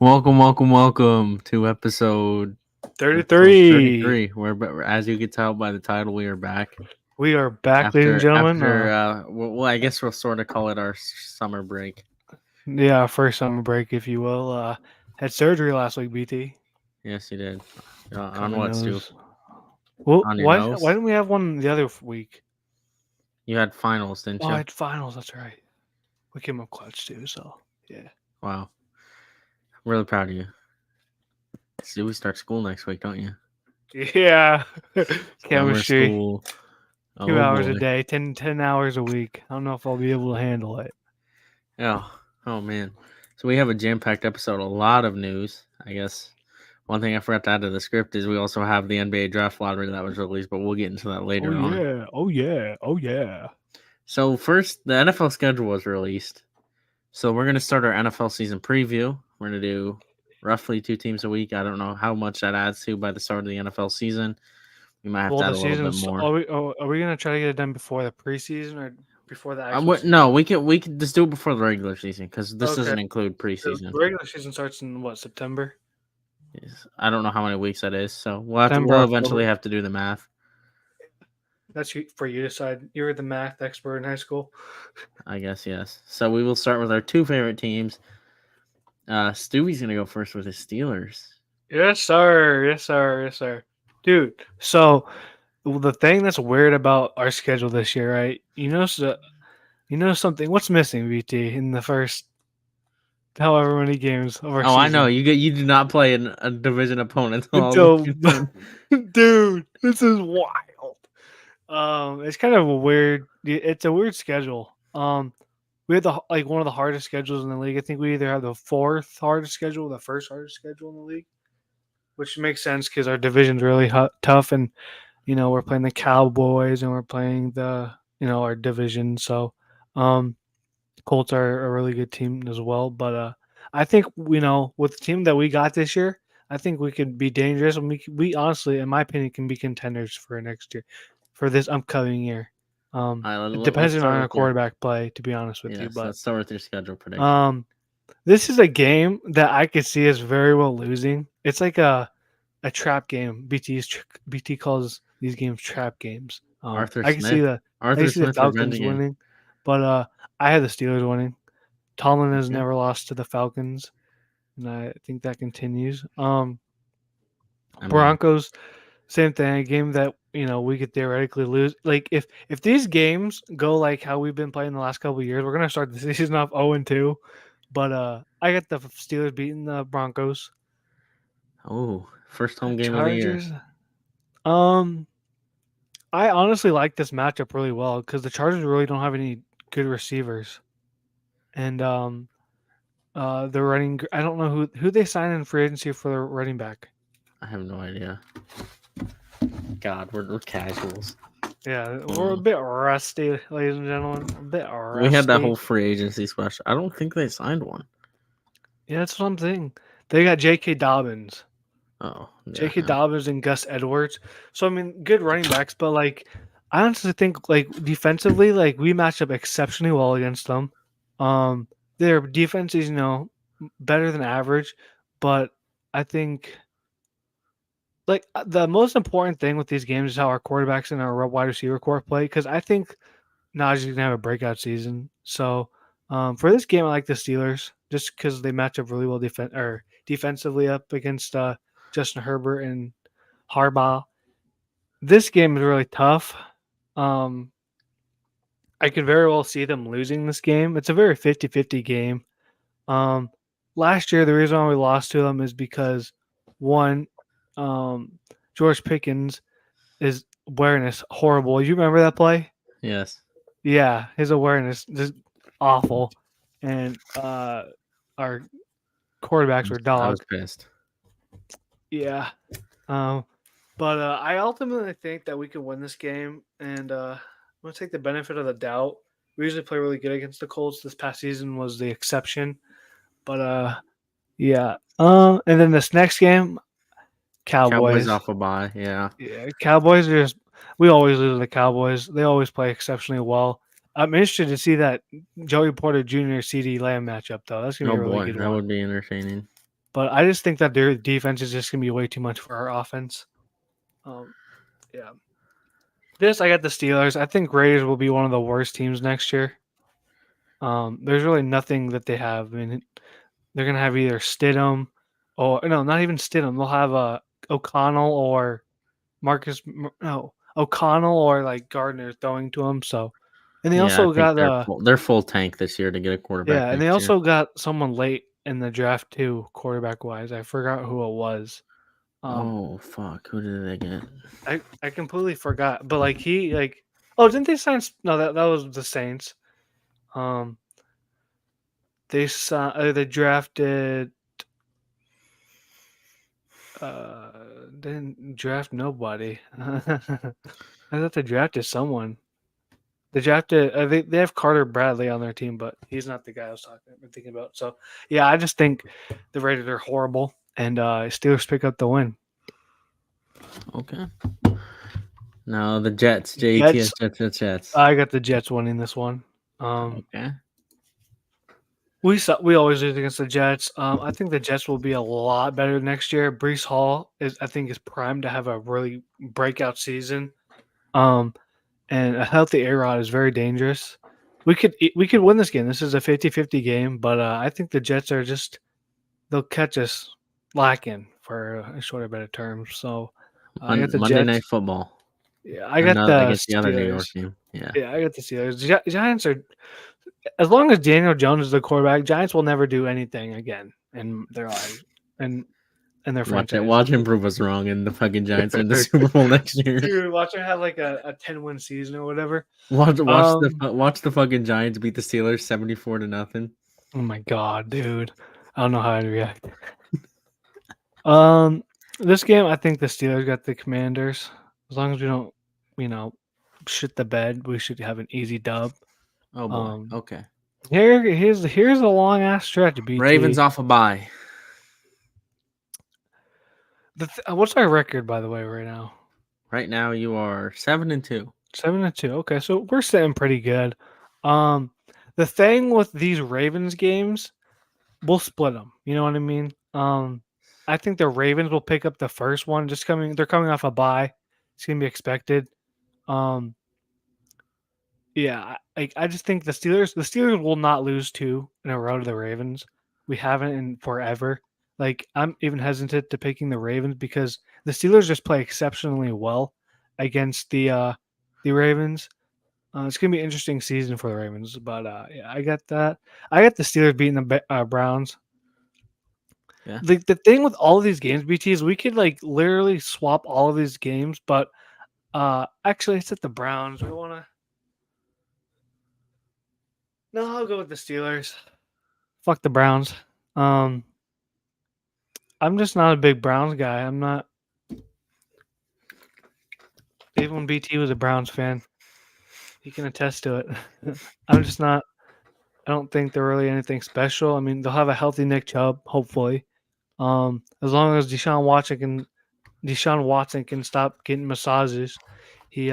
Welcome to episode 33. 33. As you can tell by the title, we are back We are back, ladies and after gentlemen. after. Well, I guess we'll sort of call it our summer break. Yeah, first summer break, if you will. Had surgery last week, BT. Yes, you did. On Cover what, Stu? nose. Well, On your why nose? didn't we have one the other week? You had finals, didn't Oh, I you? had finals. That's right. We came up clutch too. So yeah. Wow, I'm really proud of you. Stu, we start school next week, don't you? Yeah. Summer Chemistry. school. 2 hours a Oh boy. day, 10 hours a week. I don't know if I'll be able to handle it. Yeah. Oh man. So we have a jam-packed episode. A lot of news. I guess one thing I forgot to add to the script is we also have the NBA draft lottery that was released, but we'll get into that Oh later on. yeah. Oh yeah. Oh yeah. So first, the NFL schedule was released. So we're gonna start our NFL season preview. We're gonna do roughly 2 teams a week. I don't know how much that adds to by the start of the NFL season. We might have Well, to add the a little bit season's. more. Are we gonna try to get it done before the preseason or before the actual season? No, we can just do it before the regular season because this Okay. doesn't include The preseason. regular season starts in what, September? Yes. I don't know how many weeks that is, so September, we'll October. eventually have to do the math. That's for you to decide. You're the math expert in high school. I guess yes. So we will start with our two favorite teams. Stewie's gonna go first with his Steelers. Yes, sir. Yes, sir. Yes, sir. Dude, so the thing that's weird about our schedule this year, right? You know something. What's missing, VT, in the first however many games of our Oh, I know season? you do not play a division opponent until all Until, the done. dude, this is wild. It's kind of a weird. It's a weird schedule. We had one of the hardest schedules in the league. I think we either have the fourth hardest schedule, or the first hardest schedule in the league, which makes sense because our division's really tough, and we're playing the Cowboys and we're playing the our division. So, um, Colts are a really good team as well. But I think with the team that we got this year, I think we could be dangerous, and we honestly, in my opinion, can be contenders for next year, for this upcoming year. All right, It let's depends on start our with your quarterback play, to be honest with you. But let's start with your schedule prediction. um, this is a game that I could see us very well losing. It's like a trap game. BT calls these games trap games. Arthur I can see Smith. the I Arthur can see the Smith revenge Falcons game. winning, but I had the Steelers winning. Tomlin has Okay. never lost to the Falcons, and I think that continues. I mean, Broncos, same thing. A game that we could theoretically lose. Like if these games go like how we've been playing the last couple of years, we're gonna start the season off 0-2. But I got the Steelers beating the Broncos. first home game of the year. Chargers. Um, I honestly like this matchup really well because the Chargers really don't have any good receivers, and they're running. I don't know who they signed in free agency for the running back. I have no idea. God, we're casuals. Yeah, we're a bit rusty, ladies and gentlemen. A bit rusty. We had that whole free agency special. I don't think they signed one. Yeah, that's what I'm saying. They got J.K. Dobbins, Oh, yeah, J.K. no. Dobbins, and Gus Edwards. So I mean, good running backs, but like, I honestly think like defensively, like we match up exceptionally well against them. Their defense is better than average, but I think like the most important thing with these games is how our quarterbacks and our wide receiver core play. Because I think Najee's gonna have a breakout season. So for this game, I like the Steelers just because they match up really well defensively up against Justin Herbert and Harbaugh. This game is really tough. Um, I could very well see them losing this game. It's a very 50-50 game. Um, Last year, the reason why we lost to them is because one, George Pickens' is awareness horrible. You remember that play? Yes. Yeah, his awareness just awful, and our quarterbacks were I dog. was pissed. Yeah, but I ultimately think that we can win this game, and I'm gonna take the benefit of the doubt. We usually play really good against the Colts. This past season was the exception, but yeah. And then this next game, Cowboys Cowboys. off a bye. Yeah. Yeah, Cowboys are just. We always lose to the Cowboys. They always play exceptionally well. I'm interested to see that Joey Porter Jr. CD Lamb matchup though. That's gonna be Oh a really boy, good that one. would be entertaining. But I just think that their defense is just gonna be way too much for our offense. Yeah. I got the Steelers. I think Raiders will be one of the worst teams next year. There's really nothing that they have. I mean, they're gonna have either Stidham, or no, not even Stidham. They'll have O'Connell or O'Connell or like Gardner throwing to him. So, and they Yeah, I also think got they're full tank this year to get a quarterback and they next year. also got someone late in the draft too, quarterback wise. I forgot who it was. Oh fuck, who did they get? I completely forgot. But like oh, didn't they sign? No, that was the Saints. They drafted. Didn't draft nobody. I thought they drafted someone. They drafted. They have Carter Bradley on their team, but he's not the guy I was thinking about. So yeah, I just think the Raiders are horrible, and Steelers pick up the win. Okay. No, the Jets. Jets. Jets. I got the Jets winning this one. Okay. We always lose against the Jets. I think the Jets will be a lot better next year. Brees Hall is primed to have a really breakout season. And a healthy A-Rod is very dangerous. We could win this game. This is a 50-50 game, but I think the Jets they'll catch us lacking for a shorter bit of term. So I got the Monday Jets. Night Football. Yeah, I got the Against the other New York Steelers. team. Yeah. Yeah, I got the Steelers. Giants are, as long as Daniel Jones is the quarterback, Giants will never do anything again in their lives and their franchise. Watch him prove us wrong, and the fucking Giants are in the Super Bowl next year. Dude, watch them have like a 10-win season or whatever. Watch the fucking Giants beat the Steelers 74-0. Oh my god, dude! I don't know how I'd react. This game, I think the Steelers got the Commanders. As long as we don't, shit the bed, we should have an easy dub. Oh boy. Okay. Here's a long ass stretch. BT. Ravens off a bye. What's our record, by the way, right now? Right now, you are 7-2. 7-2. Okay, so we're sitting pretty good. The thing with these Ravens games, we'll split them. You know what I mean? I think the Ravens will pick up the first one. They're coming off a bye. It's gonna be expected. Yeah, I just think the Steelers will not lose 2 in a row to the Ravens. We haven't in forever. Like, I'm even hesitant to picking the Ravens because the Steelers just play exceptionally well against the Ravens. It's gonna be an interesting season for the Ravens, but yeah, I got that. I got the Steelers beating the Browns. Yeah. The thing with all of these games, BT, is we could like literally swap all of these games, but actually, it's at the Browns. We want to. No, I'll go with the Steelers. Fuck the Browns. I'm just not a big Browns guy. I'm not. Even when BT was a Browns fan, he can attest to it. I'm just not. I don't think they're really anything special. I mean, they'll have a healthy Nick Chubb, hopefully. As long as Deshaun Watson can stop getting massages, he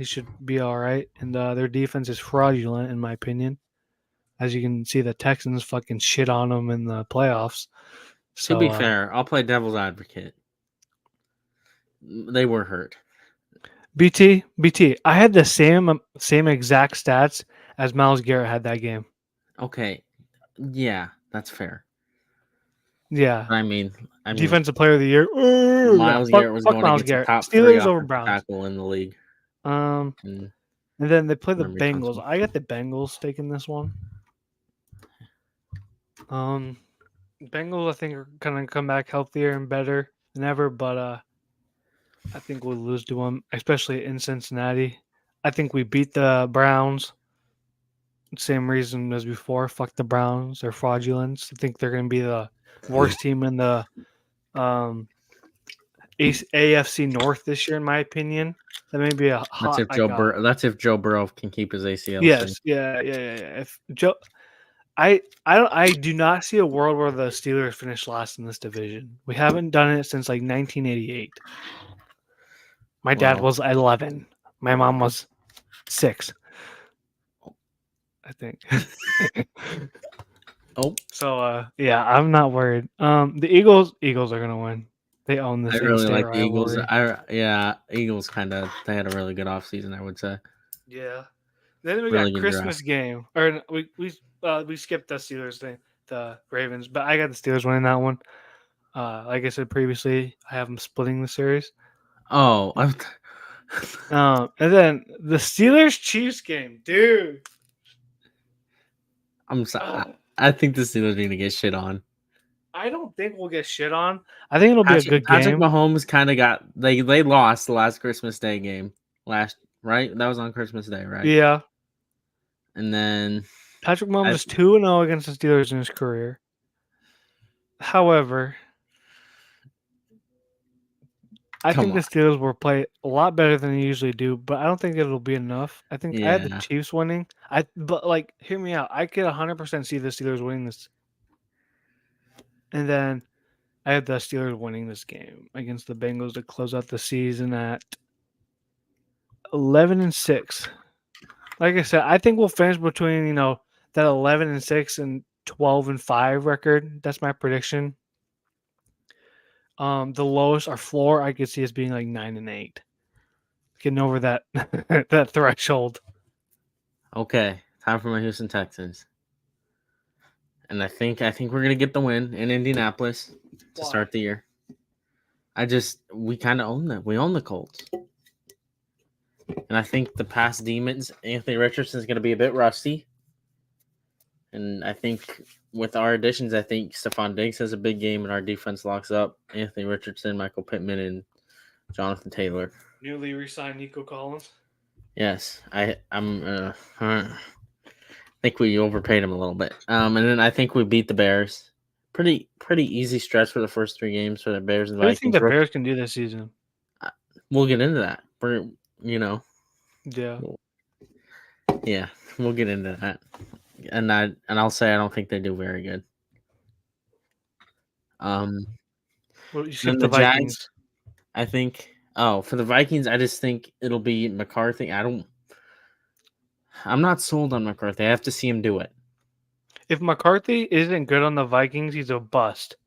should be all right. And their defense is fraudulent, in my opinion. As you can see, the Texans fucking shit on them in the playoffs. So, to be fair, I'll play devil's advocate. They were hurt. BT, I had the same exact stats as Myles Garrett had that game. Okay, yeah, that's fair. Yeah, I mean, defensive player of the year. Myles Garrett was going against the top Steelers 3 over offensive Browns. tackle in the league. And then they play the Bengals. I got the Bengals taking this one. Bengals, I think, are gonna come back healthier and better than ever, but I think we'll lose to them, especially in Cincinnati. I think we beat the Browns. Same reason as before. Fuck the Browns. They're fraudulent. I think they're gonna be the worst team in the AFC North this year, in my opinion. That may be a hot. That's if Joe Burrow can keep his ACL. Yes, yeah. If Joe, I do not see a world where the Steelers finish last in this division. We haven't done it since like 1988. My dad was 11. My mom was 6. I think. Oh, So yeah, I'm not worried. The Eagles are gonna win. They own I this really in-state like the Eagles. rivalry. Eagles they had a really good offseason, I would say. Yeah. Then we Really got good draft. Christmas game, or we skipped the Steelers thing, the Ravens, but I got the Steelers winning that one. Like I said previously, I have them splitting the series. Oh, And then the Steelers Chiefs game, dude. I'm sorry. Uh, I think the Steelers need to get shit on. I don't think we'll get shit on. I think it'll be a good Patrick game. Mahomes kind of got they lost the last Christmas Day game right. That was on Christmas Day, right? Yeah, And then Patrick Mahomes I is 2-0 against the Steelers in his career. However, I come think the on, Steelers will play a lot better than they usually do, but I don't think it'll be enough. I think I had the yeah, Chiefs winning. But like, hear me out. I could 100% see the Steelers winning this, and then I had the Steelers winning this game against the Bengals to close out the season at 11-6. Like I said, I think we'll finish between that 11-6 and 12-5 record. That's my prediction. The lowest or floor I could see as being like 9-8, getting over that that threshold. okay. Time for my Houston Texans, and I think we're gonna get the win in Indianapolis to start the year. We kind of own them. We own the Colts. And I think the past demons, Anthony Richardson is going to be a bit rusty. And I think with our additions, I think Stephon Diggs has a big game and our defense locks up Anthony Richardson, Michael Pittman, and Jonathan Taylor. Newly re-signed Nico Collins. Yes, I think we overpaid him a little bit. And then I think we beat the Bears. Pretty easy stretch for the first 3 games for the Bears and What do you think Vikings. the Bears can do this season? We'll get into that. Yeah. Yeah, we'll get into that. And I'll say I don't think they do very good. Well, you Then skipped the the Vikings. Jags, I think. Oh, for the Vikings, I just think it'll be McCarthy. I'm not sold on McCarthy. I have to see him do it. If McCarthy isn't good on the Vikings, he's a bust.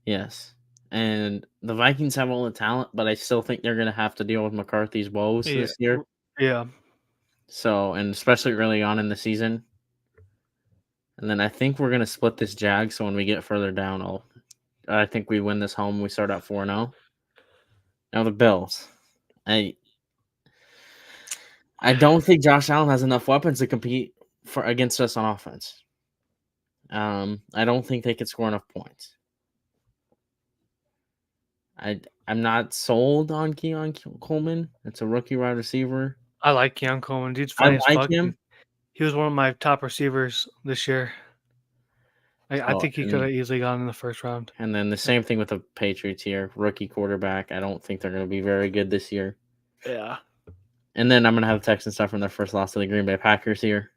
Yes. And the Vikings have all the talent, but I still think they're going to have to deal with McCarthy's woes this year. Yeah. So, and especially early on in the season. And then I think we're going to split this Jag. So when we get further down, I think we win this home. We start at 4-0. Now the Bills. I don't think Josh Allen has enough weapons to compete against us on offense. I don't think they could score enough points. I'm not sold on Keon Coleman. It's a rookie wide receiver. I like Keon Coleman. Dude's I funny as like fuck. him. He was one of my top receivers this year. I think he could have easily gone in the first round. And then the same thing with the Patriots here. Rookie quarterback. I don't think they're going to be very good this year. Yeah. And then I'm going to have the Texans suffer from their first loss to the Green Bay Packers here.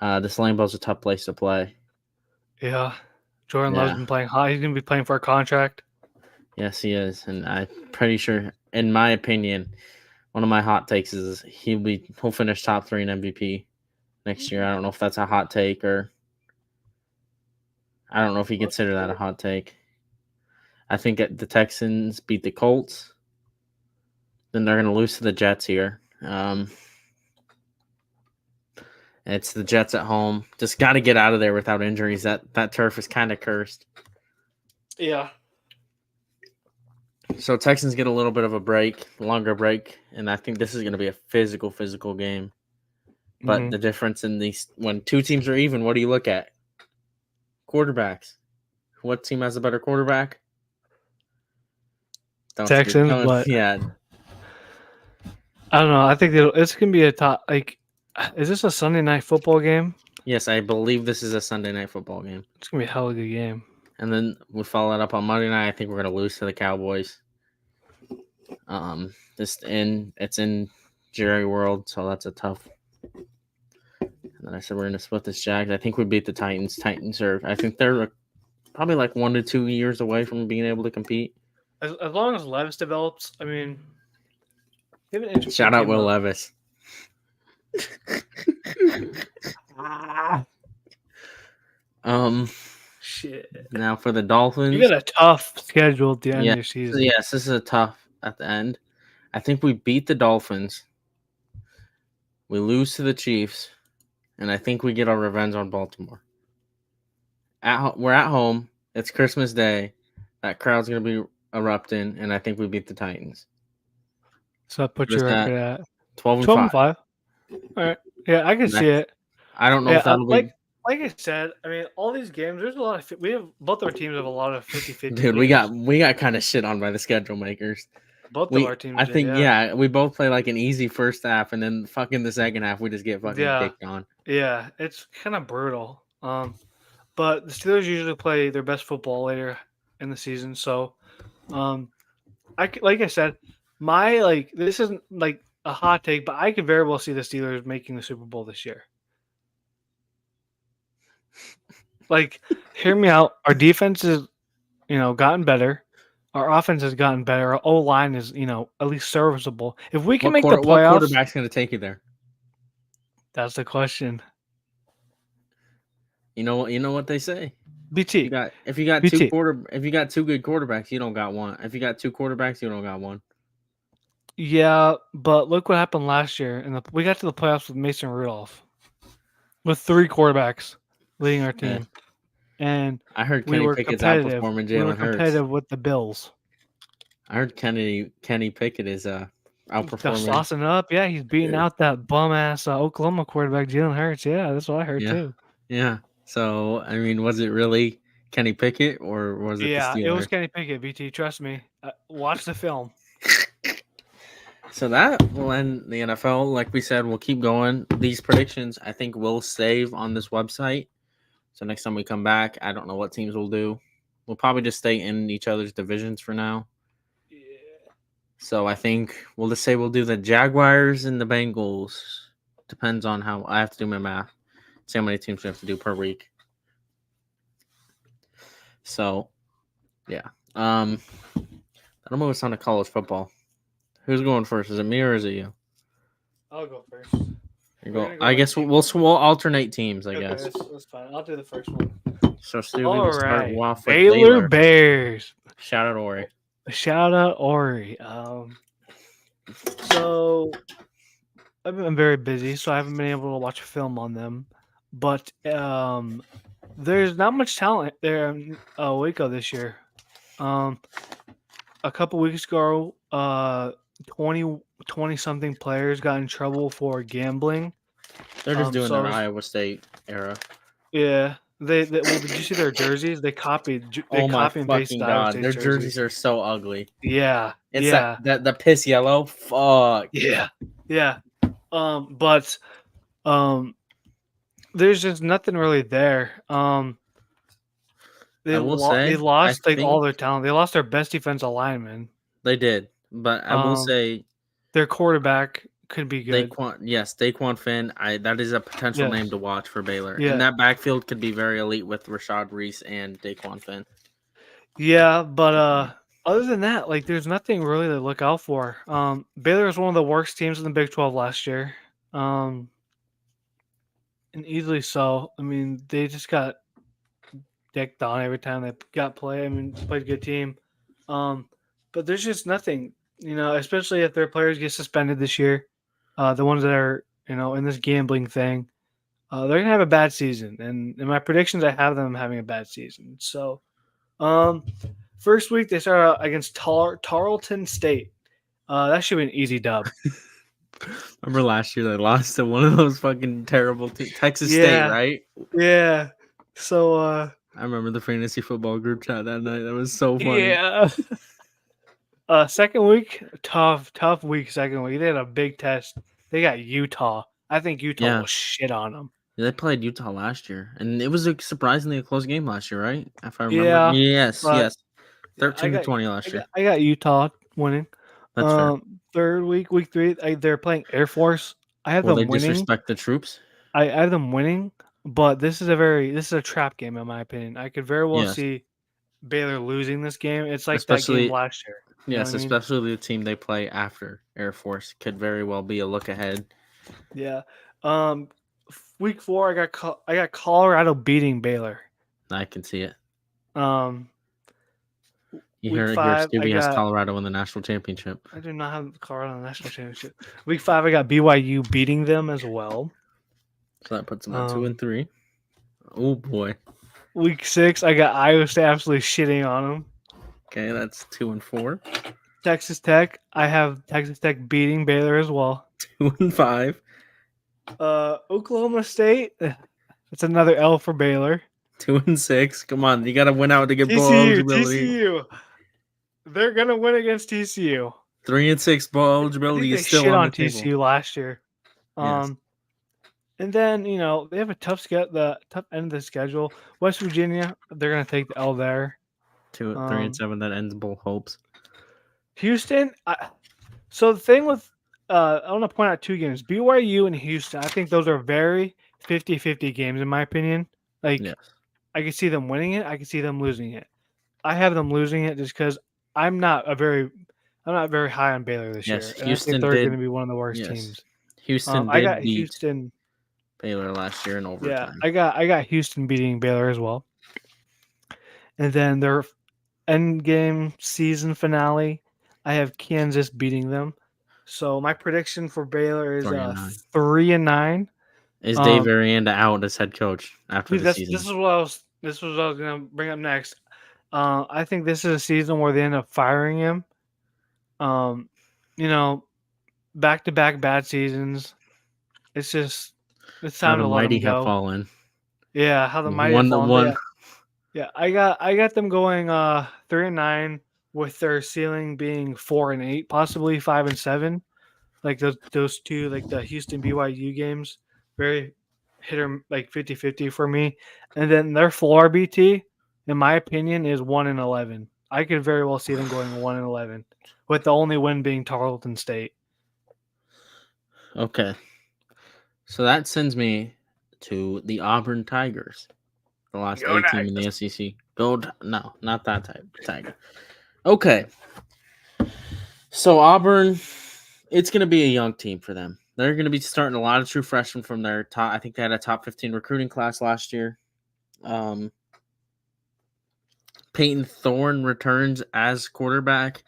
This Lambeau's a tough place to play. Yeah. Jordan Love's been playing high. He's going to be playing for a contract. Yes, he is. And I'm pretty sure, in my opinion, one of my hot takes is he'll finish top 3 in MVP next year. I don't know if that's a hot take or I don't know if you consider that a hot take. I think the Texans beat the Colts. Then they're going to lose to the Jets here. It's the Jets at home. Just got to get out of there without injuries. That turf is kind of cursed. Yeah. So Texans get a little bit of a longer break, and I think this is going to be a physical game. But the difference in these, when 2 teams are even, what do you look at? Quarterbacks. What team has a better quarterback? Texans, but yeah. I don't know. I think it's going to be a top. Like, is this a Sunday night football game? Yes, I believe this is a Sunday night football game. It's going to be a hell of a good game. And then we follow that up on Monday night. I think we're going to lose to the Cowboys. It's in Jerry World, so that's a tough. And then I said we're going to split this Jags. I think we beat the Titans. I think they're probably like 1 to 2 years away from being able to compete. As long as Levis develops, I mean, shout out Will Levis. Shit. Now for the You Dolphins. got a tough schedule at the end Yeah. of your season. Yes, this is a tough at the end. I think we beat the Dolphins. We lose to the Chiefs, and I think we get our revenge on Baltimore. We're at home. It's Christmas Day. That crowd's gonna be erupting, and I think we beat the Titans. So I put What is your that? record at 12-5. 12-5. All right. Yeah, I can see it. I don't know Yeah, if that'll be. like I said, I mean, all these games, there's a lot of we have both our teams have a lot of 50-50 Dude, leads. we got kind of shit on by the schedule makers. Both of our teams I did, think we both play like an easy first half, and then fucking the second half we just get fucking Yeah. kicked on. Yeah, it's kind of brutal. But the Steelers usually play their best football later in the season, so like I said, this isn't like a hot take, but I could very well see the Steelers making the Super Bowl this year. Like, hear me out. Our defense has, gotten better. Our offense has gotten better. Our O line is, at least serviceable. If we can make the What playoffs, quarterback's going to take you there? that's the question. You know what they say. BT. If you got BT. two good quarterbacks, you don't got one. If you got two quarterbacks, you don't got one. Yeah, but look what happened last year, and we got to the playoffs with Mason Rudolph, with 3 quarterbacks leading our team, and I heard we Kenny were Pickett's competitive. outperforming We were Jalen Hurts. competitive with the Bills. I heard Kenny Pickett is outperforming. Saucing up, yeah, he's beating out that bum ass Oklahoma quarterback Jalen Hurts. Yeah, that's what I heard too. Yeah. So I mean, was it really Kenny Pickett or was it the Steelers? It was Kenny Pickett. BT, trust me. Watch the film. So that will end the NFL. Like we said, we'll keep going. These predictions, I think, will save on this website. So next time we come back, I don't know what teams we'll do. We'll probably just stay in each other's divisions for now. Yeah. So I think we'll just say we'll do the Jaguars and the Bengals. Depends on how I have to do my math. See how many teams we have to do per week. So, yeah. That'll move us on to college football. Who's going first? Is it me or is it you? I'll go first. I guess we'll alternate teams. I guess that's fine. I'll do the first one. So, Stewie, we'll start off with Baylor Bears. Shout out Ori. Shout out Ori. So I've been very busy, so I haven't been able to watch a film on them. But there's not much talent there in Waco this year. A couple weeks ago, 20 something players got in trouble for gambling. They're just doing their Iowa State era. Yeah. Well, did you see their jerseys? They copied. Oh my copy and pasted fucking god! Their jerseys are so ugly. Yeah, it's that the piss yellow. Fuck. Yeah. But there's just nothing really there. They lost all their talent. They lost their best defensive lineman. They did, but I will say their quarterback could be good. Daquan Finn. That is a potential name to watch for Baylor. Yeah. And that backfield could be very elite with Rashad Reese and Daquan Finn. Yeah, but other than that, like there's nothing really to look out for. Baylor was one of the worst teams in the Big 12 last year. And easily so. I mean, they just got dicked on every time they got play. I mean, played a good team. But there's just nothing, especially if their players get suspended this year. The ones that are, in this gambling thing, they're going to have a bad season. And in my predictions, I have them having a bad season. So, first week, they start out against Tarleton State. That should be an easy dub. Remember last year they lost to one of those fucking terrible Texas State, right? Yeah. So, I remember the fantasy football group chat that night. That was so funny. Yeah. Second week, tough week. Second week, they had a big test. They got Utah. I think Utah will shit on them. Yeah, they played Utah last year, and it was surprisingly a close game last year, right? If I remember. Yeah. Yes. 13-20 last year. I got Utah winning. That's fair. Third week, week 3, they're playing Air Force. I have them winning. They disrespect the troops. I have them winning, but this is a trap game in my opinion. I could very well see Baylor losing this game. It's like that game last year. Yes, especially the team they play after Air Force could very well be a look ahead. Yeah. Week 4, I got Colorado beating Baylor. I can see it. Um, You week heard it here. 5, I Scooby has got. Colorado in the national championship. I do not have Colorado in the national championship. Week 5, I got BYU beating them as well. So that puts them at 2 and 3. Oh boy. Week 6, I got Iowa State absolutely shitting on them. Okay, that's 2 and 4. Texas Tech, I have Texas Tech beating Baylor as well. 2 and 5. Oklahoma State, that's another L for Baylor. 2 and 6. Come on, you got to win out to get bowl TCU, eligibility. TCU. They're gonna win against TCU. 3 and 6 bowl I eligibility think they is still shit on on the table. TCU last year. Yes. And then they have a tough the tough end of the schedule. West Virginia, they're gonna take the L there. 3 and 7. That ends bowl hopes. Houston. So the thing with I want to point out 2 games: BYU and Houston. I think those are very 50-50 games in my opinion. Like Yes. I can see them winning it. I can see them losing it. I have them losing it just because I'm not very high on Baylor this Yes, year, and Houston I think they're did. going to be one of the worst Yes. teams. Houston I did got beat Houston. Baylor last year in overtime. Yeah, I got Houston beating Baylor as well. And then their end game season finale, I have Kansas beating them. So my prediction for Baylor is 3-9. Is Dave Aranda out as head coach after the season? This is what I was going to bring up next. I think this is a season where they end up firing him. Back-to-back bad seasons. It's time to let him go. Have fallen. Yeah, how the mighty have fallen. Yeah, I got them going 3-9 with their ceiling being 4-8, possibly 5-7. Like those 2, like the Houston BYU games, very hit or like 50-50 for me. And then their floor BT, in my opinion, is 1-11. I could very well see them going 1-11, with the only win being Tarleton State. Okay, so that sends me to the Auburn Tigers, the last A team in the SEC. No, not that type Tiger. Okay, so Auburn, it's going to be a young team for them. They're going to be starting a lot of true freshmen from their top. I think they had a top 15 recruiting class last year. Peyton Thorne returns as quarterback,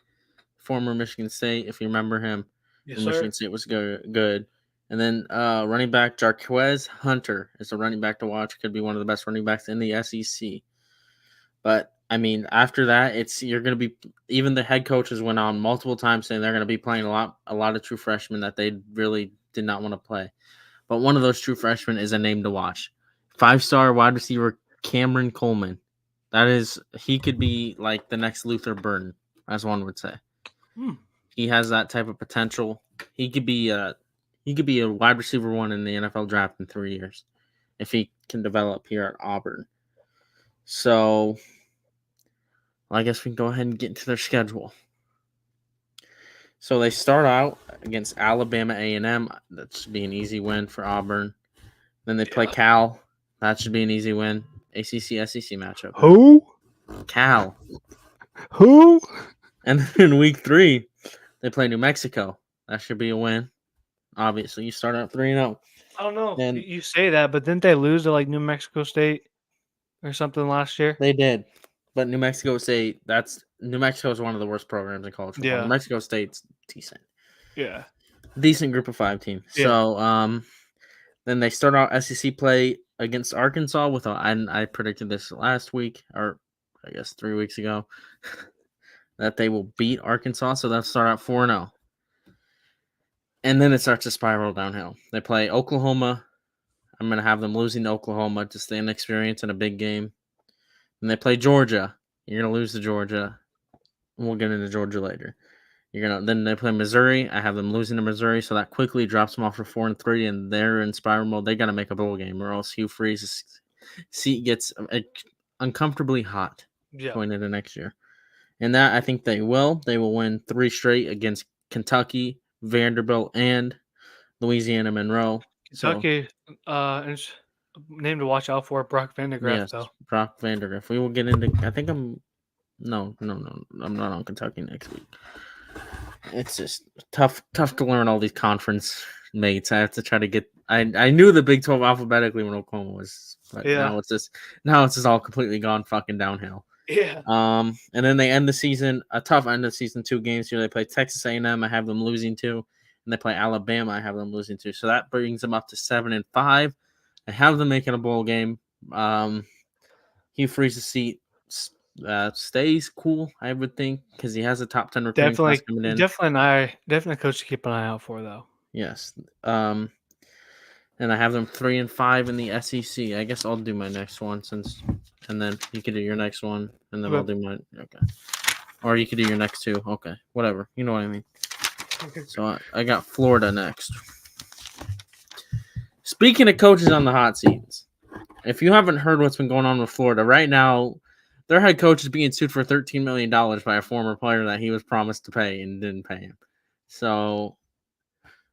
former Michigan State, if you remember him. Yes, sir. Michigan State was good. And then running back Jarquez Hunter is a running back to watch. Could be one of the best running backs in the SEC. But I mean, after that, you're going to be. Even the head coaches went on multiple times saying they're going to be playing a lot of true freshmen that they really did not want to play. But one of those true freshmen is a name to watch. 5-star wide receiver Cameron Coleman. He could be like the next Luther Burden, as one would say. He has that type of potential. He could be a wide receiver 1 in the NFL draft in 3 years if he can develop here at Auburn. So, I guess we can go ahead and get into their schedule. So they start out against Alabama A&M. That should be an easy win for Auburn. Then they play Cal. That should be an easy win. ACC-SEC matchup. Who? Cal. Who? And then in week 3, they play New Mexico. That should be a win. Obviously, you start out 3-0. I don't know. You say that, but didn't they lose to like New Mexico State or something last year? They did. But New Mexico State, New Mexico is one of the worst programs in college football. Yeah. New Mexico State's decent. Yeah. Decent group of 5 team. Yeah. So then they start out SEC play against Arkansas and I predicted this last week, or I guess 3 weeks ago, that they will beat Arkansas. So they'll start out 4-0. And then it starts to spiral downhill. They play Oklahoma. I'm going to have them losing to Oklahoma, just the inexperience in a big game. And they play Georgia. You're going to lose to Georgia. We'll get into Georgia later. Then they play Missouri. I have them losing to Missouri, so that quickly drops them off for 4-3, and they're in spiral mode. They got to make a bowl game, or else Hugh Freeze's seat gets uncomfortably hot going into next year. And that I think they will. They will win 3 straight against Kentucky, Vanderbilt, and Louisiana Monroe. Kentucky, name to watch out for, Brock Vandergraft, though. Brock Vandergraft. We will get into. I think I'm. No. I'm not on Kentucky next week. It's just tough to learn all these conference mates. I have to try to get I knew the Big 12 alphabetically when Oklahoma was, but Yeah. now it's just all completely gone fucking downhill. Yeah. And then they end the season, a tough end of season, 2 games here. They play Texas A&M. I have them losing 2, and they play Alabama. I have them losing 2. So that brings them up to 7-5. I have them making a bowl game. Hugh Freeze's seat stays cool, I would think, because he has a top 10 recruiting class coming in. Definitely a coach to keep an eye out for though. Yes. And I have them 3-5 in the SEC. I guess I'll do my next one and then you can do your next one, and then I'll do mine. Okay. Or you could do your next 2. Okay. Whatever. You know what I mean. So I got Florida next. Speaking of coaches on the hot seats, if you haven't heard what's been going on with Florida right now, their head coach is being sued for $13 million by a former player that he was promised to pay and didn't pay him. So,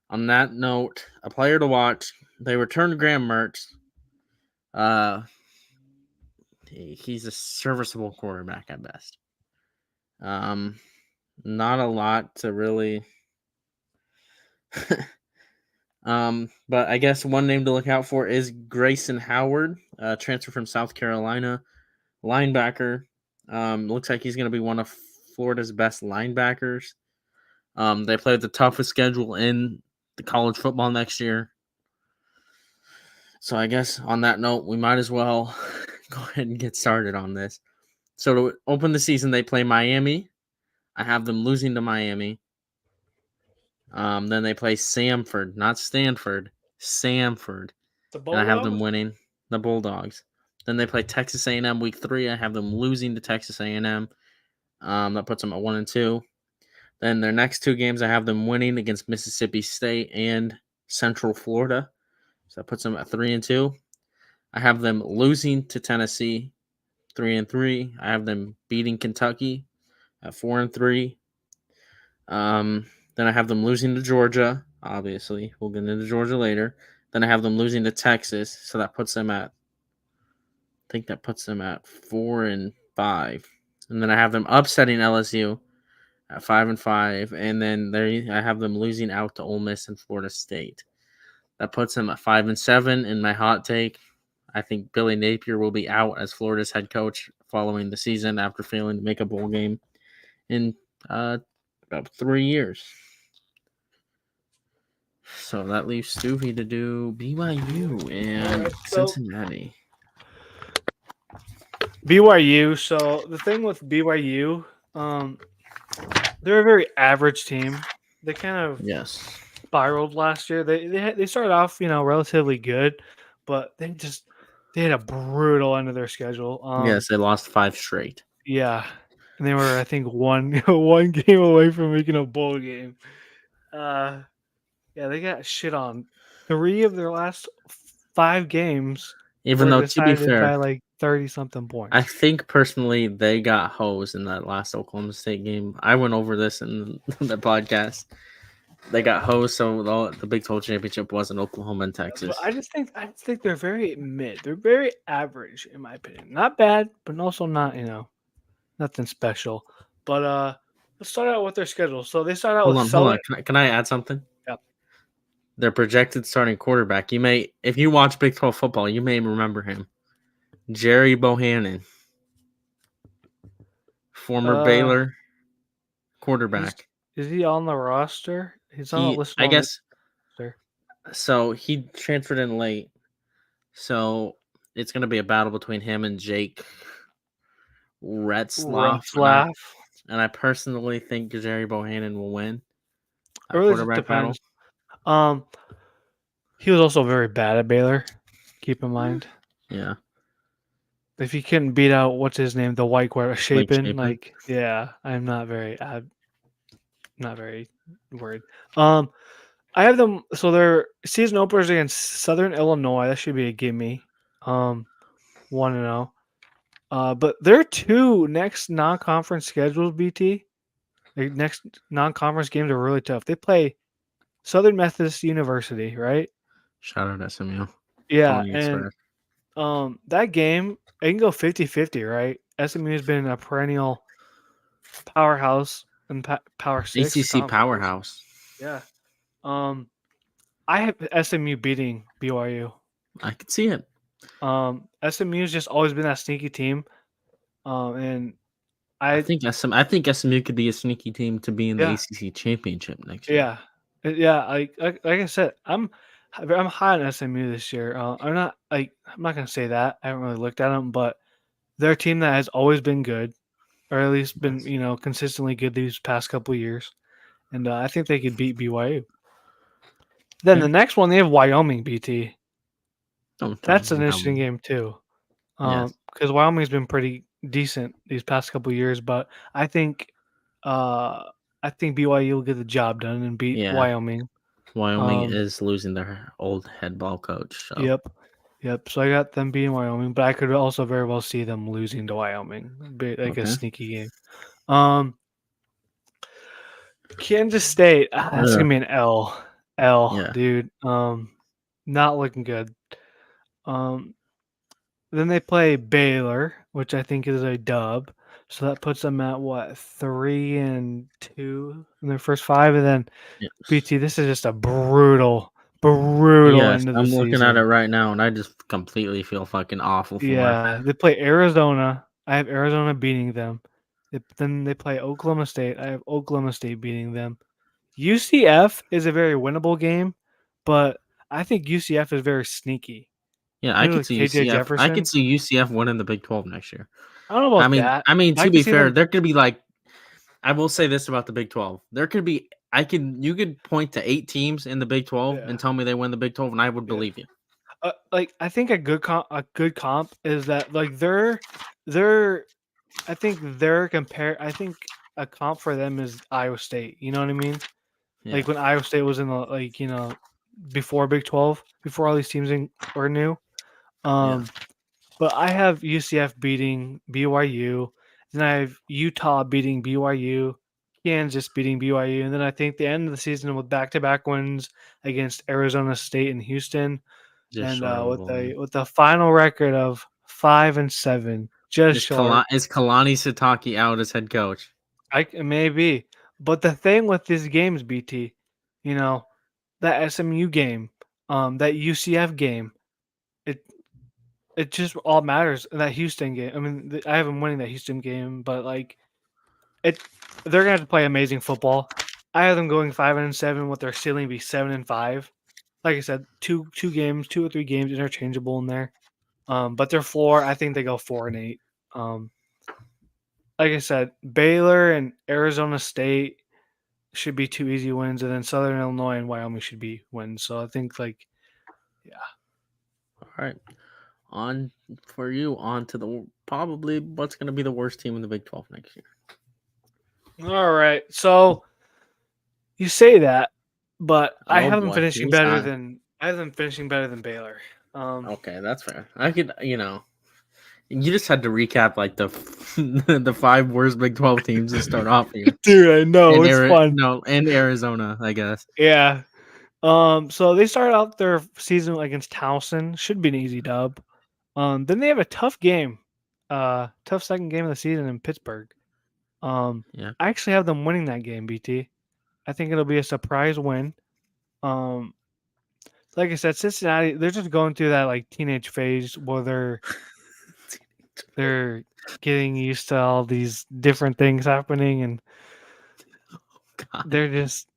on that note, a player to watch. They returned Graham Mertz. He's a serviceable quarterback at best. Not a lot to really. But I guess one name to look out for is Grayson Howard, transfer from South Carolina, linebacker. Looks like he's going to be one of Florida's best linebackers. They play the toughest schedule in the college football next year. So I guess on that note, we might as well go ahead and get started on this. So to open the season, they play Miami. I have them losing to Miami. Then they play Samford, not Stanford, Samford. And I have them winning, the Bulldogs. Then they play Texas A&M week 3. I have them losing to Texas A&M. That puts them at 1-2. Then their next 2 games, I have them winning against Mississippi State and Central Florida. So that puts them at 3-2. I have them losing to Tennessee, 3-3. I have them beating Kentucky at 4-3. Then I have them losing to Georgia. Obviously, we'll get into Georgia later. Then I have them losing to Texas, so that puts them at, I think that puts them at 4-5. And then I have them upsetting LSU at 5-5, and then I have them losing out to Ole Miss and Florida State. That puts them at 5-7. In my hot take, I think Billy Napier will be out as Florida's head coach following the season after failing to make a bowl game in about 3 years. So that leaves Stuvie to do BYU and Cincinnati. BYU. So the thing with BYU, they're a very average team. They kind of spiraled last year. They started off, relatively good, but they had a brutal end of their schedule. Yes, they lost 5 straight. Yeah, and they were, I think, one game away from making a bowl game. Yeah, they got shit on 3 of their last 5 games. Even though, to be fair, by like 30-something points. I think personally they got hosed in that last Oklahoma State game. I went over this in the podcast. They got hosed, so the Big 12 championship wasn't Oklahoma and Texas. But I just think they're very mid. They're very average, in my opinion. Not bad, but also not, nothing special. But let's start out with their schedule. So they start out with Hold on. Can I add something? Yeah. Their projected starting quarterback. If you watch Big 12 football, you may remember him. Jerry Bohannon, former Baylor quarterback. Is he on the roster? He's on the list. I guess. So he transferred in late. So it's going to be a battle between him and Jake Retzlaff. And I personally think Jerry Bohannon will win. It really just depends. Battle. He was also very bad at Baylor. Keep in mind. Yeah. If he couldn't beat out what's his name, the white quarterback Shapen, I'm not very worried. I have them. So their season openers against Southern Illinois. That should be a gimme. 1-0. But their 2 next non-conference schedules, BT. The next non-conference games are really tough. They play Southern Methodist University, right? Shout out SMU. Yeah, and that game, it can go 50-50, right? SMU has been a perennial powerhouse and Power 6. ACC powerhouse. Yeah. I I have SMU beating BYU. I could see it. SMU's just always been that sneaky team. And I I think SMU could be a sneaky team to be in the yeah ACC championship next year. yeah yeah. Like I said, I'm high on SMU this year. I'm not gonna say that. I haven't really looked at them, but they're a team that has always been good, or at least been Yes. consistently good these past couple years. And I think they could beat BYU. Then Okay. the next one they have Wyoming BT. Don't tell That's me an you have interesting them. game too. Yes. Because Wyoming's been pretty decent these past couple years, but I think uh I think BYU will get the job done and beat Yeah. Wyoming. Wyoming Um, is losing their old head ball coach. So yep, yep. So I got them beating Wyoming, but I could also very well see them losing to Wyoming, be like a okay. sneaky game. Um, Kansas State, that's Ugh. gonna be an L, Yeah. dude. Not looking good. Um, Then they play Baylor, which I think is a dub. So that puts them at what, 3-2 in their first five, and then Yes. BT. This is just a brutal Yes. end of the I'm looking at it season. right now, and I just completely feel fucking awful for. Yeah, they play Arizona. I have Arizona beating them. Then they play Oklahoma State. I have Oklahoma State beating them. UCF is a very winnable game, but I think UCF is very sneaky. Yeah, I Especially could with see KJ UCF. I could Jefferson. see UCF winning the Big 12 next year. I don't know I about mean, that. I mean I to can be see fair, them. there could be like I will say this about the Big 12. There could be you could point to 8 teams in the Big 12 Yeah. and tell me they win the Big 12 and I would Yeah. believe you. Like I think a good comp is that like they're I think I think a comp for them is Iowa State. You know what I mean? Yeah. Like when Iowa State was in the before Big 12, before all these teams were new. Yeah. Um, but I have UCF beating BYU, then I have Utah beating BYU, Kansas beating BYU, and then I think the end of the season with back-to-back wins against Arizona State and Houston. Just And short of a with bowl. the final record of 5-7, just short. Is Kalani Sitake out as head coach? Maybe, but the thing with these games, BT, you know, that SMU game, that UCF game, it it just all matters. That Houston game. I mean, I have them winning that Houston game, but like it, they're gonna have to play amazing football. I have them going 5-7 with their ceiling be 7-5. Like I said, two games, 2 or 3 games interchangeable in there. But their floor, I think they go 4-8. Um, like I said, Baylor and Arizona State should be 2 easy wins, and then Southern Illinois and Wyoming should be wins. So I think yeah. All right. On for you on to the probably what's going to be the worst team in the Big 12 next year. All right. So you say that, but Oh boy, who's that? I have them finishing better than Baylor. Okay, that's fair. I could, you just had to recap like the the 5 worst Big 12 teams to start off here. Dude, I know it's fun. And Arizona, I guess. Yeah. So they started out their season against Towson. Should be an easy dub. Then they have a tough game, tough second game of the season in Pittsburgh. Yeah. I actually have them winning that game, BT. I think it'll be a surprise win. Um, like I said, Cincinnati, they're just going through that like teenage phase where they're getting used to all these different things happening, and God. they're just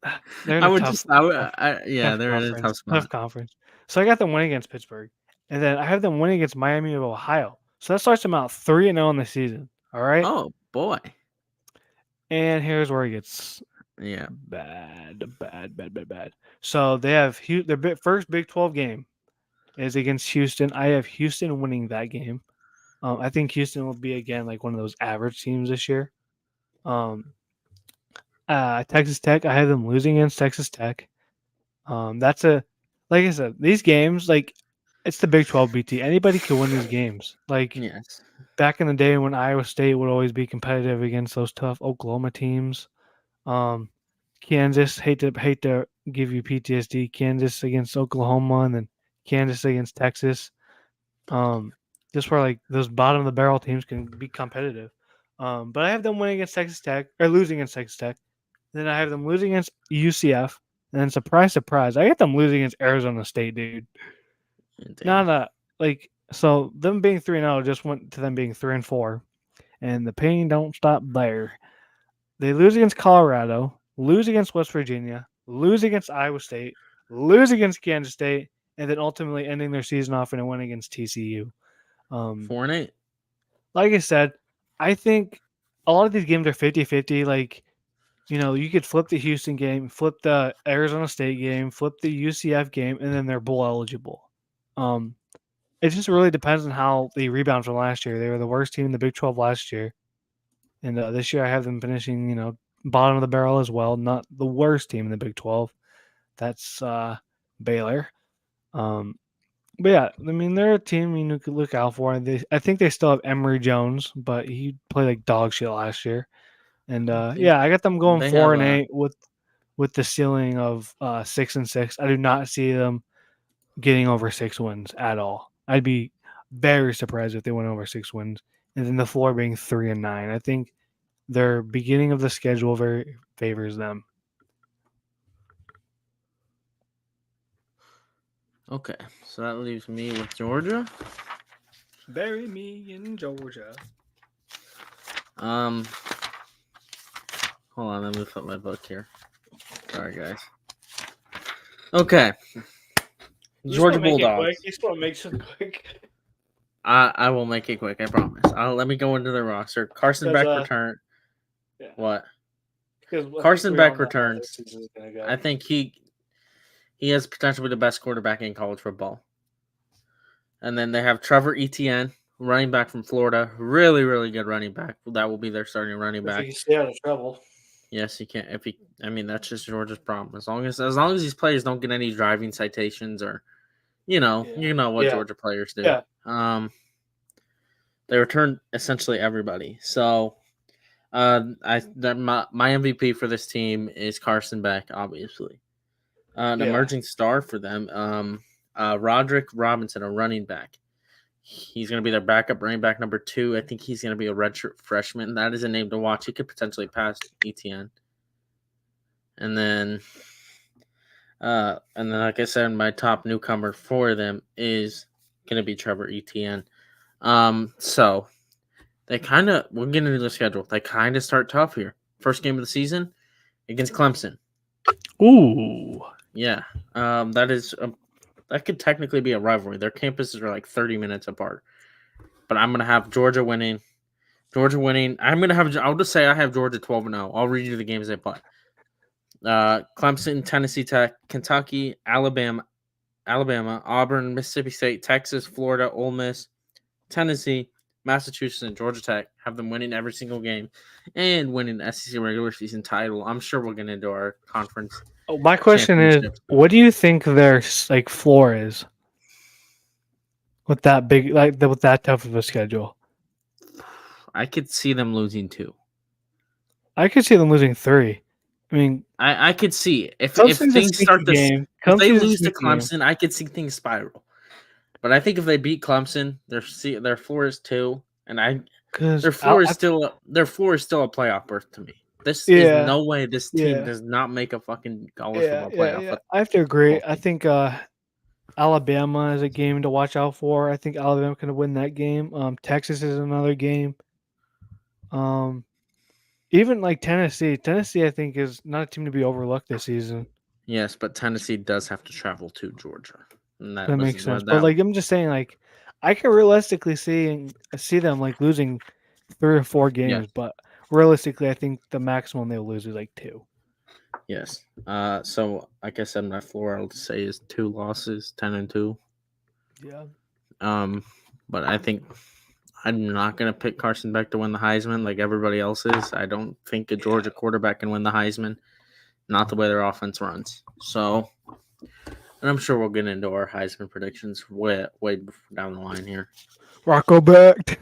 they're in I a would tough, just, I would, I, yeah, tough they're in a tough conference, tough spot. conference. So I got them winning against Pittsburgh, and then I have them winning against Miami of Ohio. So that starts them out 3-0 in the season. All right, Oh boy. and here's where it gets Yeah. bad. So they have their first Big 12 game is against Houston. I have Houston winning that game. I think Houston will be again like one of those average teams this year. Um, Texas Tech, I have them losing against Texas Tech. That's like I said, these games like it's the Big 12 BT. Anybody can win these games. Like Yes. back in the day when Iowa State would always be competitive against those tough Oklahoma teams. Um, Kansas, hate to give you PTSD. Kansas against Oklahoma, and then Kansas against Texas. Um, just where like those bottom of the barrel teams can be competitive. But I have them winning against Texas Tech or losing against Texas Tech. Then I have them losing against UCF. And then surprise, surprise, I got them losing against Arizona State, dude. Damn. So them being 3-0 just went to them being 3-4, and the pain don't stop there. They lose against Colorado, lose against West Virginia, lose against Iowa State, lose against Kansas State, and then ultimately ending their season off in a win against TCU. 4-8. Like I said, I think a lot of these games are 50-50. Like, you could flip the Houston game, flip the Arizona State game, flip the UCF game, and then they're bowl eligible. It just really depends on how they rebound from last year. They were the worst team in the Big 12 last year. And this year I have them finishing, bottom of the barrel as well. Not the worst team in the Big 12. That's Baylor. But yeah, I mean, they're a team you could look out for. I think they still have Emory Jones, but he played like dog shit last year. And I got them going 4-8 with the ceiling of 6-6. I do not see them getting over 6 wins at all. I'd be very surprised if they went over 6 wins. And then the floor being 3-9. I think their beginning of the schedule very favors them. Okay, so that leaves me with Georgia. Bury me in Georgia. Hold on, let me flip my book here. Sorry, guys. Okay. Georgia Bulldogs. You just want to make it quick. I will make it quick, I promise. Let me go into the roster. Carson Beck return. Yeah. What? Carson Beck returns. I think he has potentially the best quarterback in college football. And then they have Trevor Etienne, running back from Florida. Really, really good running back. That will be their starting running back. If he can stay out of trouble. Yes, he can. That's just Georgia's problem. As long as these players don't get any driving citations or, what Georgia players do. Yeah. They return essentially everybody. So, my MVP for this team is Carson Beck, obviously. An emerging star for them. Roderick Robinson, a running back. He's going to be their backup running back number 2. I think he's going to be a redshirt freshman. That is a name to watch. He could potentially pass Etienne. And then, like I said, my top newcomer for them is going to be Trevor Etienne. So we're getting into the schedule. They kind of start tough here. First game of the season against Clemson. Ooh. Yeah. That could technically be a rivalry. Their campuses are like 30 minutes apart. But I'm going to have Georgia winning. I'll just say I have Georgia 12-0. I'll read you the games they play. Clemson, Tennessee Tech, Kentucky, Alabama, Auburn, Mississippi State, Texas, Florida, Ole Miss, Tennessee, Massachusetts, and Georgia Tech. Have them winning every single game and winning the SEC regular season title. I'm sure we'll get into our conference. Oh, my question is, what do you think their floor is with that big, with that tough of a schedule? I could see them losing 2. I could see them losing 3. I mean, I could see if things start if they lose to Clemson, I could see things spiral. But I think if they beat Clemson, their floor is 2, and their floor is still a playoff berth to me. This is no way this team does not make a fucking college football playoff. Yeah. I have to agree. I think Alabama is a game to watch out for. I think Alabama can win that game. Texas is another game. Even like Tennessee. Tennessee, I think, is not a team to be overlooked this season. Yes, but Tennessee does have to travel to Georgia. And that makes sense. But I'm just saying, I can realistically see them losing 3 or 4 games, yes. But realistically, I think the maximum they'll lose is 2. Yes. So like I said, my floor I'll say is 2 losses, 10-2. Yeah. But I think I'm not gonna pick Carson Beck to win the Heisman like everybody else is. I don't think a Georgia quarterback can win the Heisman. Not the way their offense runs. So, and I'm sure we'll get into our Heisman predictions way down the line here. Rocco Beck.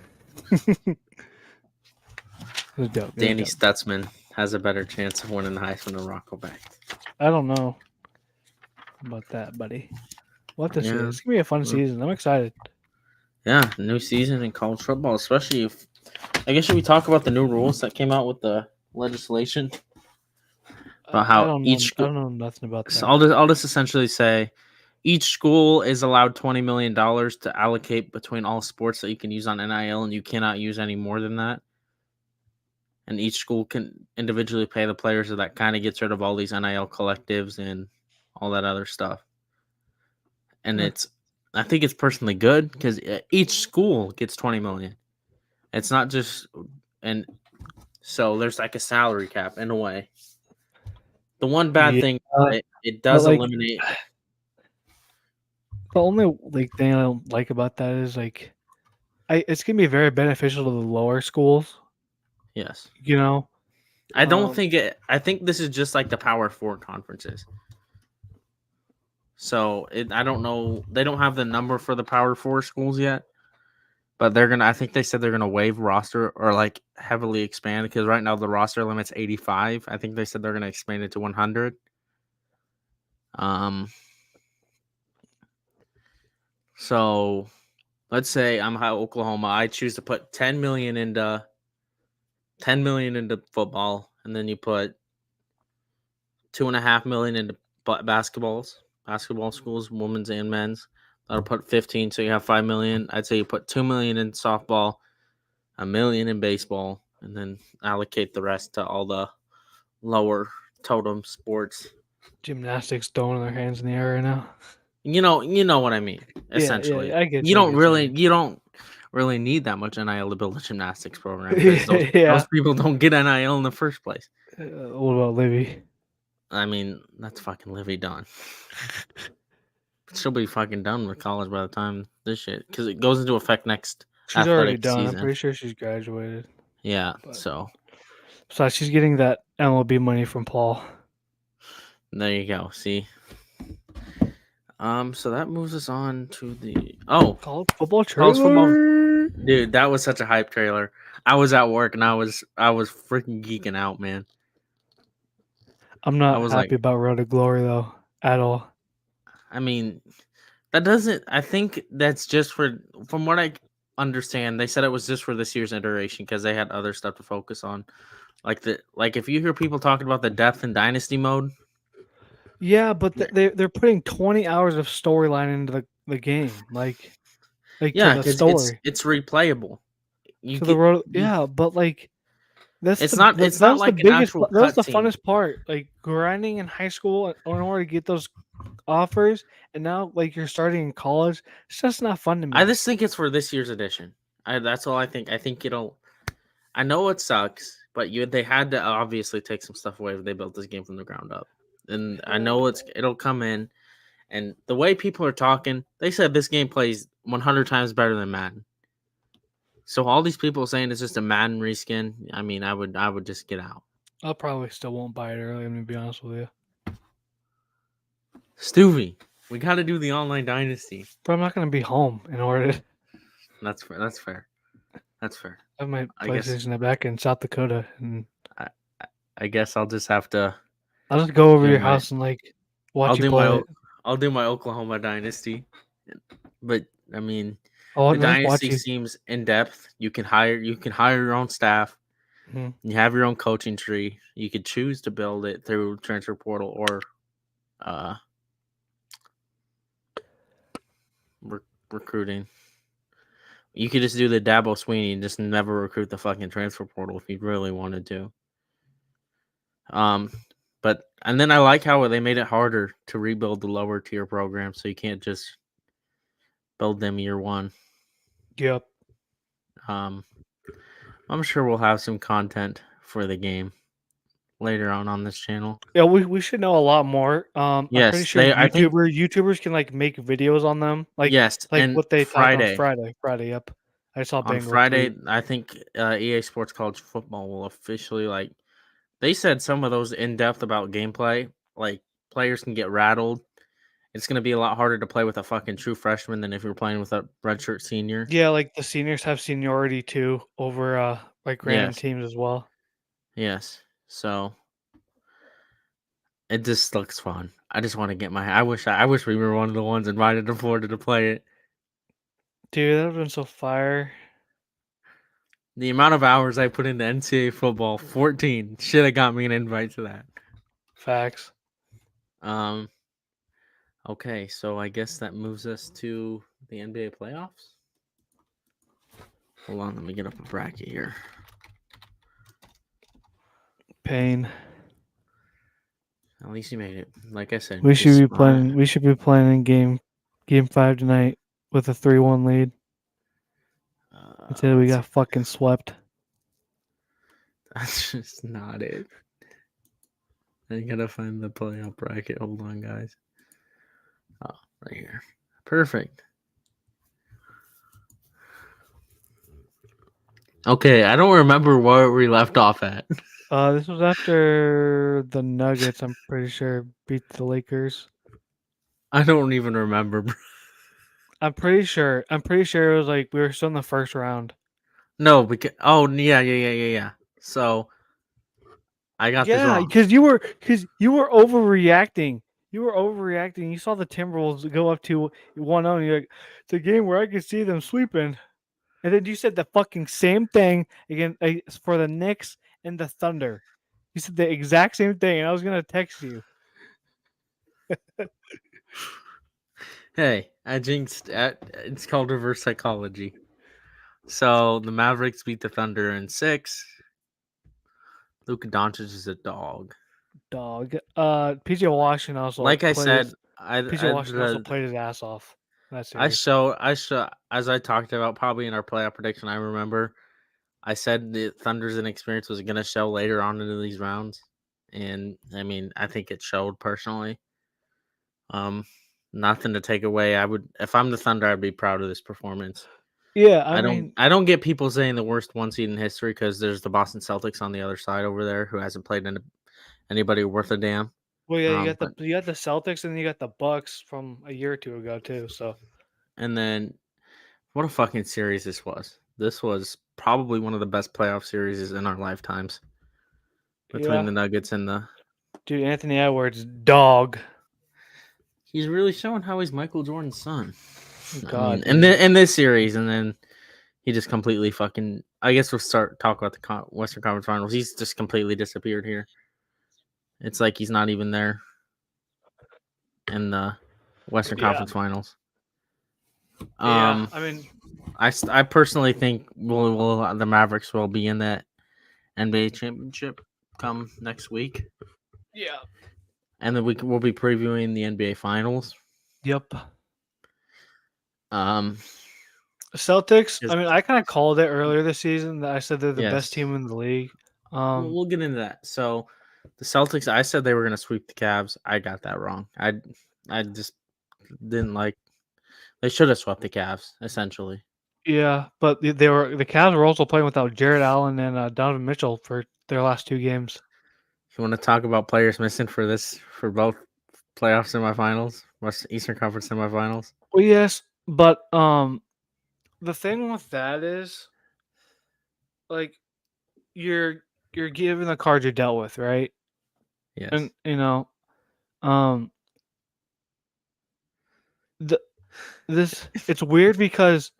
Danny Stutzman has a better chance of winning the Heisman than Rocco Beck. I don't know about that, buddy. We'll have to see. It's gonna be a fun season. I'm excited. Yeah, new season in college football, especially should we talk about the new rules that came out with the legislation? about I how don't know. each I school. don't know nothing about So that. I'll just essentially say each school is allowed $20 million to allocate between all sports that you can use on NIL, and you cannot use any more than that. And each school can individually pay the players, so that kind of gets rid of all these NIL collectives and all that other stuff. And Huh. I think it's personally good because each school gets 20 million. It's not just, and so there's like a salary cap in a way. The one bad Yeah, thing, it but does like eliminate. the only like thing I don't like about that is like it's gonna be very beneficial to the lower schools. Yes. You know, I don't think it. I think this is just like the Power Four conferences. So I don't know. They don't have the number for the Power Four schools yet, but they're gonna. I think they said they're gonna waive roster or like heavily expand because right now the roster limit's 85. I think they said they're gonna expand it to 100. Um. So let's say I'm Oklahoma. I choose to put 10 million into football, and then you put 2.5 million into basketball schools, women's and men's. That'll put 15, so you have 5 million. I'd say you put 2 million in softball, a million in baseball, and then allocate the rest to all the lower totem sports. gymnastics throwing their hands in the air right now. You know what I mean. Essentially, I get you you. don't really need that much NIL to build a gymnastics program because those Yeah. people don't get NIL in the first place. What about Livy? I mean, that's fucking Livy Dunn. She'll be fucking done with college by the time this shit, because it goes into effect next She's already athletic done. I'm season. pretty sure she's graduated. Yeah, But so besides, she's getting that MLB money from Paul. there you go. See, so that moves us on to the College football college football. trailer. Dude, that was such a hype trailer. I was at work and I was freaking geeking out, man. I'm I not was like, happy about Road to Glory though at all. I mean, that doesn't. I think that's just from what I understand. They said it was just for this year's iteration because they had other stuff to focus on. Like if you hear people talking about the depth and dynasty mode, Yeah, but they're putting 20 hours of storyline into the game, like to yeah, the because story, it's replayable. You to the get road. you. Yeah, but like that's It's not that was the like an biggest. actual That was the cutscene. funnest part. Like grinding in high school in order to get those offers, and now like you're starting in college. It's just not fun to I me. just think it's for this year's edition. That's all I think. I think it'll. I know it sucks, but they had to obviously take some stuff away if they built this game from the ground up. And I know it'll come in, and the way people are talking, they said this game plays 100 times better than Madden. So all these people saying it's just a Madden reskin, I mean, I would just get out. I probably still won't buy it early. I'm gonna be honest with you, Stuvie, we got to do the online dynasty. but I'm not gonna be home in order to That's fair. That's fair. That's fair. have my I guess. PlayStation back in South Dakota, and I, I guess I'll just have to I'll just go over do your my. house and like I'll watch you do my. play it. I'll do my Oklahoma dynasty. But I mean, I'll the just watch dynasty you. seems in depth. You can hire your own staff. Mhm. You have your own coaching tree. You could choose to build it through transfer portal or uh recruiting. You could just do the Dabo Sweeney and just never recruit the fucking transfer portal if you really wanted to. But and then I like how they made it harder to rebuild the lower tier program, so you can't just build them year one. Yep. I'm sure we'll have some content for the game later on this channel. Yeah, we should know a lot more. I'm pretty Yes, sure I think YouTubers can like make videos on them, yes, like and what they talked on Friday. Friday. Friday, yep. I saw On Bangle tweet. Friday, I think EA Sports College Football will officially they said some of those in depth about gameplay, like players can get rattled. It's gonna be a lot harder to play with a fucking true freshman than if you're playing with a redshirt senior. Yeah, like the seniors have seniority too over like random Yes, teams as well. yes. So it just looks fun. I just want to get my. I wish we were one of the ones invited to Florida to play it. Dude, that would have been so fire. The amount of hours I put into NCAA football, 14, should have got me an invite to that. Facts. Okay, so I guess that moves us to the NBA playoffs. Hold on, let me get up a bracket here. Pain. At least you made it. Like I said, We should just be playing. We should be playing in game 5 tonight with a 3-1 lead. Instead, we let's see. got fucking swept. That's just not it. I gotta find the playoff bracket. Hold on, guys. Oh, right here. Perfect. Okay, I don't remember where we left off at. This was after the Nuggets. I'm pretty sure beat the Lakers. I don't even remember. I'm pretty sure. It was like we were still in the first round. No, because yeah. So I got this Yeah, wrong. because you were overreacting. You saw the Timberwolves go up to 1-0. And you're like, it's a game where I could see them sweeping. And then you said the fucking same thing again for the Knicks and the Thunder. You said the exact same thing, and I was gonna text you. Hey, I jinxed. It's called reverse psychology. So the Mavericks beat the Thunder in 6. Luka Doncic is a dog. Dog. PJ Washington also Like I played said, his PJ Washington also played his ass off in that I series. show as I talked about probably in our playoff prediction. I remember I said the Thunder's inexperience was going to show later on into these rounds, and I mean I think it showed personally. Nothing to take away. I would if I'm the Thunder, I'd be proud of this performance. Yeah, I don't get people saying the worst one seed in history because there's the Boston Celtics on the other side over there who hasn't played anybody worth a damn. well, yeah, But you got the Celtics and then you got the Bucks from a year or two ago too. So and then what a fucking series this was. This was probably one of the best playoff series in our lifetimes between yeah, the Nuggets and the. dude, Anthony Edwards, dog. He's really showing how he's Michael Jordan's son. I mean, God, dude. in this series, and then he just completely fucking. I guess we'll talk about the Western Conference Finals. He's just completely disappeared here. It's like he's not even there in the Western Yeah, Conference Finals. yeah. I mean, I personally think the Mavericks will be in that NBA championship come next week, yeah. and then we'll be previewing the NBA Finals. Yep. Um, Celtics. is- I mean, I kind of called it earlier this season that I said they're the best yes, team in the league. we'll get into that. So the Celtics, I said they were going to sweep the Cavs. I got that wrong. I just didn't like. They should have swept the Cavs essentially. Yeah, but the Cavs were also playing without Jared Allen and Donovan Mitchell for their last 2 games. If you want to talk about players missing for both playoff semifinals, Eastern Conference semifinals. Well, yes, but the thing with that is, like, you're given the cards you're dealt with, right? Yes. And um, the it's weird because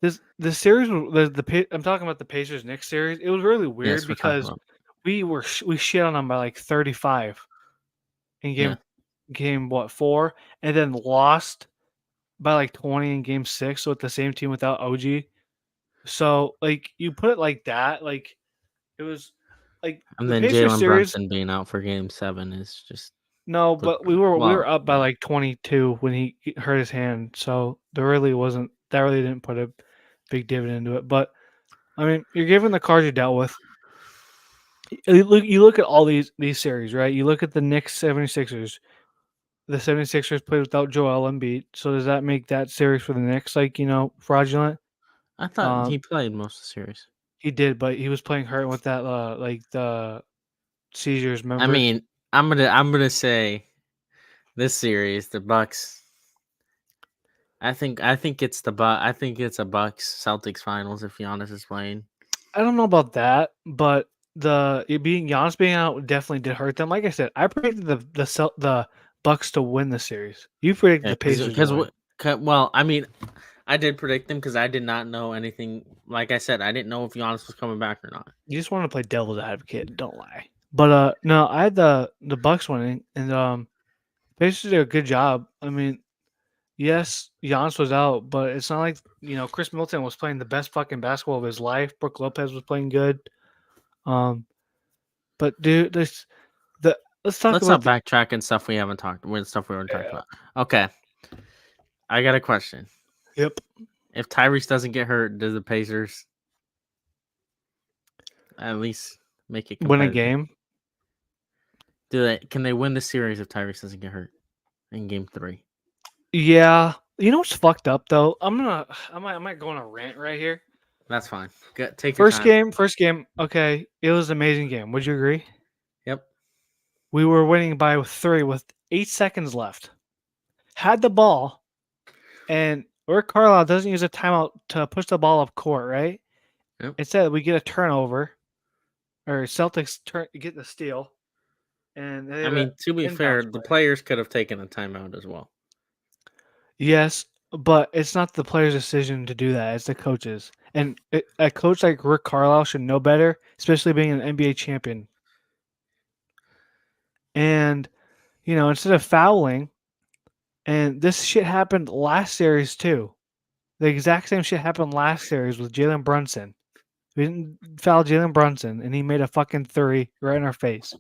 this series I'm talking about the Pacers Knicks series. It was really weird Yes, we're talking because about. we shit on them by like 35 in Yeah. game what 4, and then lost by like 20 in game 6. So it's the same team without OG. So like you put it like that, like it was like And the then Pacers Jalen series. Brunson being out for Game 7 is just No, but we were up by yeah. like 22 when he hurt his hand. So there really wasn't that really didn't put a big dividend into it. But I mean, you're given the cards you dealt with. You look at all these series, right? You look at the Knicks 76ers. The 76ers played without Joel Embiid. So does that make that series for the Knicks like, fraudulent? I thought he played most of the series. He did, but he was playing hurt with that like the seizures, I remember? mean, I'm gonna say this series, the Bucks. I think it's I think it's a Bucks Celtics finals if Giannis is playing. I don't know about that, but Giannis being out definitely did hurt them. Like I said, I predicted the Bucks to win the series. You predicted Yeah, the Pacers to win. well, I mean, I did predict them because I did not know anything. Like I said, I didn't know if Giannis was coming back or not. You just want to play devil's advocate. Don't lie. But no, I had the Bucks winning, and Pacers did a good job. I mean, yes, Giannis was out, but it's not like Chris Middleton was playing the best fucking basketball of his life. Brooke Lopez was playing good. Um, but dude, let's talk Let's about not the backtrack and stuff we haven't talked with stuff we already talked yeah. about. Okay, I got a question. Yep. If Tyrese doesn't get hurt, does the Pacers at least make it Win a competitive? game. Can they win the series if Tyrese doesn't get hurt in Game 3? Yeah. You know what's fucked up though? I might go on a rant right here. That's fine. Take your First time. game, first game. Okay, it was an amazing game. Would you agree? Yep. We were winning by 3 with 8 seconds left. Had the ball, and Rick Carlisle doesn't use a timeout to push the ball up court, right? Yep. Instead, we get a turnover, or Celtics get the steal, and they I have mean, to be fair, inbounds the play. players could have taken a timeout as well. Yes, but it's not the player's decision to do that. It's the coach's. And a coach like Rick Carlisle should know better, especially being an NBA champion. And, instead of fouling, and this shit happened last series too. The exact same shit happened last series with Jalen Brunson. We didn't foul Jalen Brunson, and he made a fucking 3 right in our face.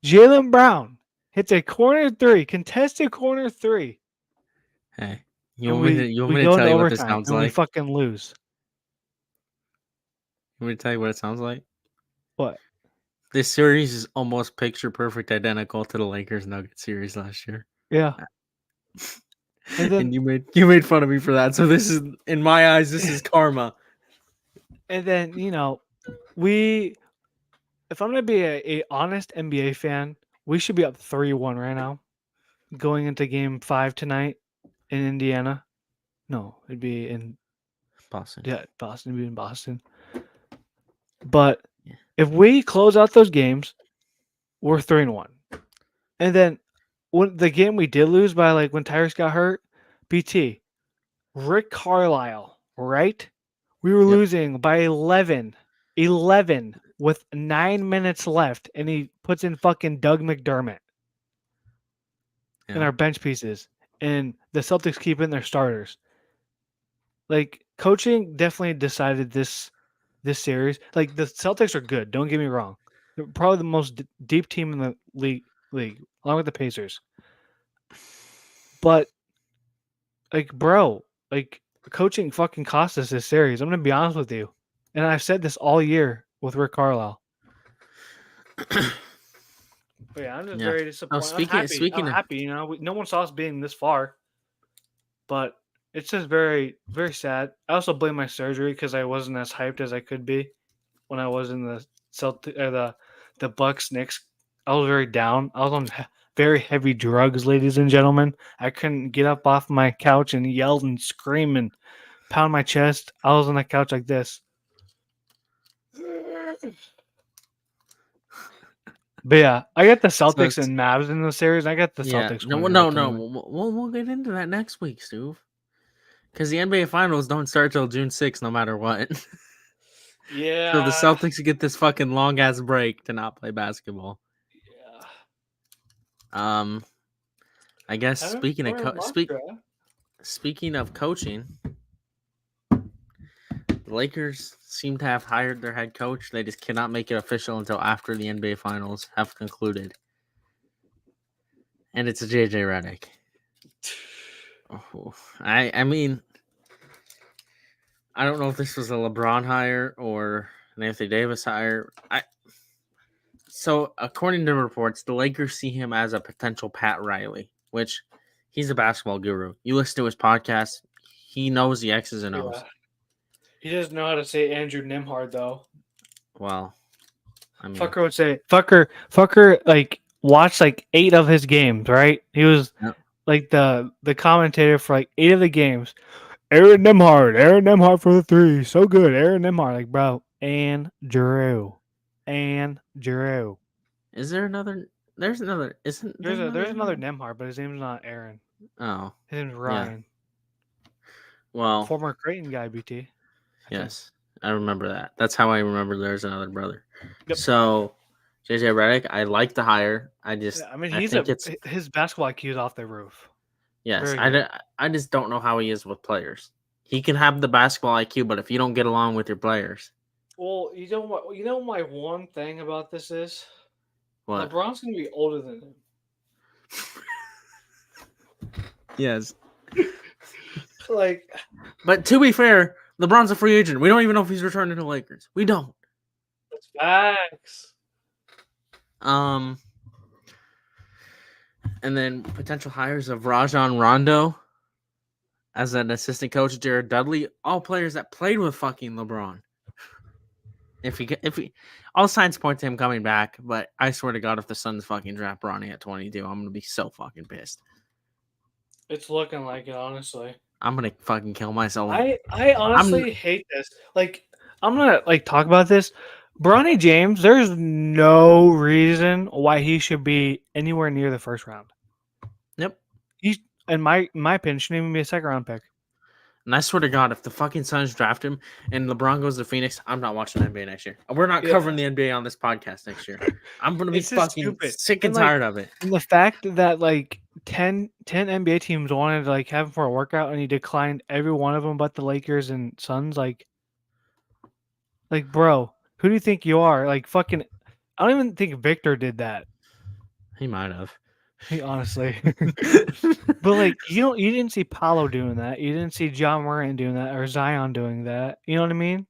Jalen Brown hits a corner 3, contested corner 3. Hey, And you want we me to go tell into you what this overtime, sounds and we like? fucking lose. You want me to tell you what it sounds like? What? This series is almost picture perfect identical to the Lakers Nuggets series last year. Yeah. And then And you made fun of me for that. So this is, in my eyes, this is karma. and then, we if I'm gonna be a honest NBA fan, we should be up 3-1 right now. Going into game 5 tonight in Indiana. No, it'd be in Boston. Boston. It'd be in Boston. But Yeah. if we close out those games, we're 3-1. And then when the game we did lose by when Tyrese got hurt, BT, Rick Carlisle, right? We were Yep. losing by 11 with 9 minutes left, and he puts in fucking Doug McDermott in Yeah. our bench pieces, and the Celtics keep in their starters. Coaching definitely decided this series. The Celtics are good. Don't get me wrong; they're probably the most deep team in the league, along with the Pacers. But bro, coaching fucking cost us this series. I'm gonna be honest with you, and I've said this all year with Rick Carlisle. But yeah, I'm just Yeah. very Oh, disappointed. I'm happy. speaking of, No one saw us being this far, but it's just very, very sad. I also blame my surgery because I wasn't as hyped as I could be when I was in the the Bucks Knicks. I was very down. I was on very heavy drugs, ladies and gentlemen. I couldn't get up off my couch and yell and scream and pound my chest. I was on the couch like this. But yeah, I got the Celtics and Mavs in the series. I got the Celtics no, winning no, no. ultimately. We'll get into that next week, Stu. Because the NBA Finals don't start till June 6th, no matter what. Yeah. So the Celtics get this fucking long ass break to not play basketball. Yeah. I guess speaking of coaching, the Lakers seem to have hired their head coach. They just cannot make it official until after the NBA Finals have concluded. And it's a JJ Redick. Oh, I mean, I don't know if this was a LeBron hire or an Anthony Davis hire. So according to reports, the Lakers see him as a potential Pat Riley, which he's a basketball guru. You listen to his podcast, he knows the X's and O's. Yeah. He doesn't know how to say Andrew Nimhard though. Well, I mean, Fucker would say Fucker watched 8 of his games, right? He was Yep. The commentator for 8 of the games. Aaron Nemhard for the 3. So good. Aaron Nemhard, bro. And Drew. Is there another? There's another. Isn't there There's another name? Nemhard, but his name's not Aaron. Oh, His name's Ryan. well, Former Creighton guy, BT. Yes, I remember that. That's how I remember there's another brother. Yep. So, JJ Redick, I like the hire. I I mean, think it's his basketball IQ is off the roof. yes. Very good. I just don't know how he is with players. He can have the basketball IQ, but if you don't get along with your players, Well, you know what? You know my one thing about this is what? LeBron's gonna be older than him. Yes. Like, But to be fair, LeBron's a free agent. We don't even know if he's returning to the Lakers. We don't. that's facts. And then potential hires of Rajon Rondo as an assistant coach, Jared Dudley, all players that played with fucking LeBron. If he, all signs point to him coming back, but I swear to God, if the Suns fucking draft Bronny at 22, I'm gonna be so fucking pissed. It's looking like it, honestly. I'm gonna fucking kill myself. I honestly hate this. Like, I'm gonna talk about this. Bronny James, there's no reason why he should be anywhere near the first round. Yep. He's, in my opinion, shouldn't even be a second round pick. And I swear to God, if the fucking Suns draft him and LeBron goes to Phoenix, I'm not watching the NBA next year. We're not covering the NBA on this podcast next year. I'm gonna be fucking sick and tired of it. And the fact that 10 NBA teams wanted to have him for a workout and he declined every one of them but the Lakers and Suns, like bro, who do you think you are? I don't even think Victor did that. He might have. He honestly. But you didn't see Paolo doing that. You didn't see John Moran doing that or Zion doing that. You know what I mean?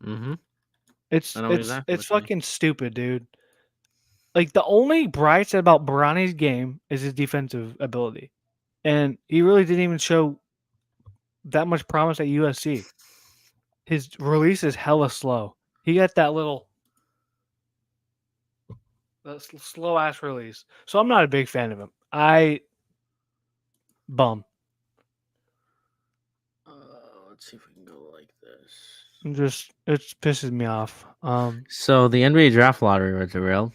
Mm-hmm. It's fucking stupid, dude. The only bright side about Bronny's game is his defensive ability. And he really didn't even show that much promise at USC. His release is hella slow. He got that slow ass release. So I'm not a big fan of him. Bum. Let's see if we can go like this. It pisses me off. So the NBA draft lottery was real,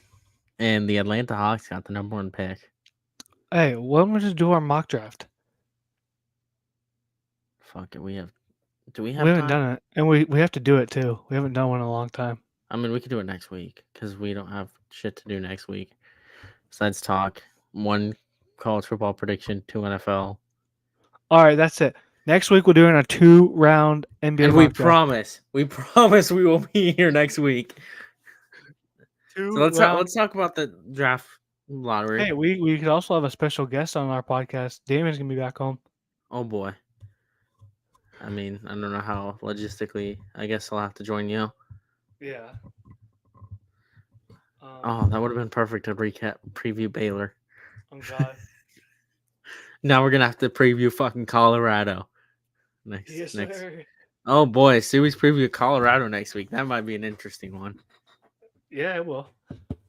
and the Atlanta Hawks got the number 1 pick. Hey, why don't we just do our mock draft? Fuck it, we haven't done it, and we have to do it too. We haven't done one in a long time. I mean, we could do it next week because we don't have shit to do next week besides talk. 1 college football prediction, 2 NFL. All right, that's it. Next week we're doing a 2-round NBA. And we promise we will be here next week. So let's talk about the draft lottery. Hey, we could also have a special guest on our podcast. Damien's gonna be back home. Oh boy. I mean, I don't know how logistically. I guess I'll have to join you. Yeah. Oh, that would have been perfect to preview Baylor. Oh God. Now we're gonna have to preview fucking Colorado next. Sir. Oh boy, series preview Colorado next week. That might be an interesting one. Yeah, it will.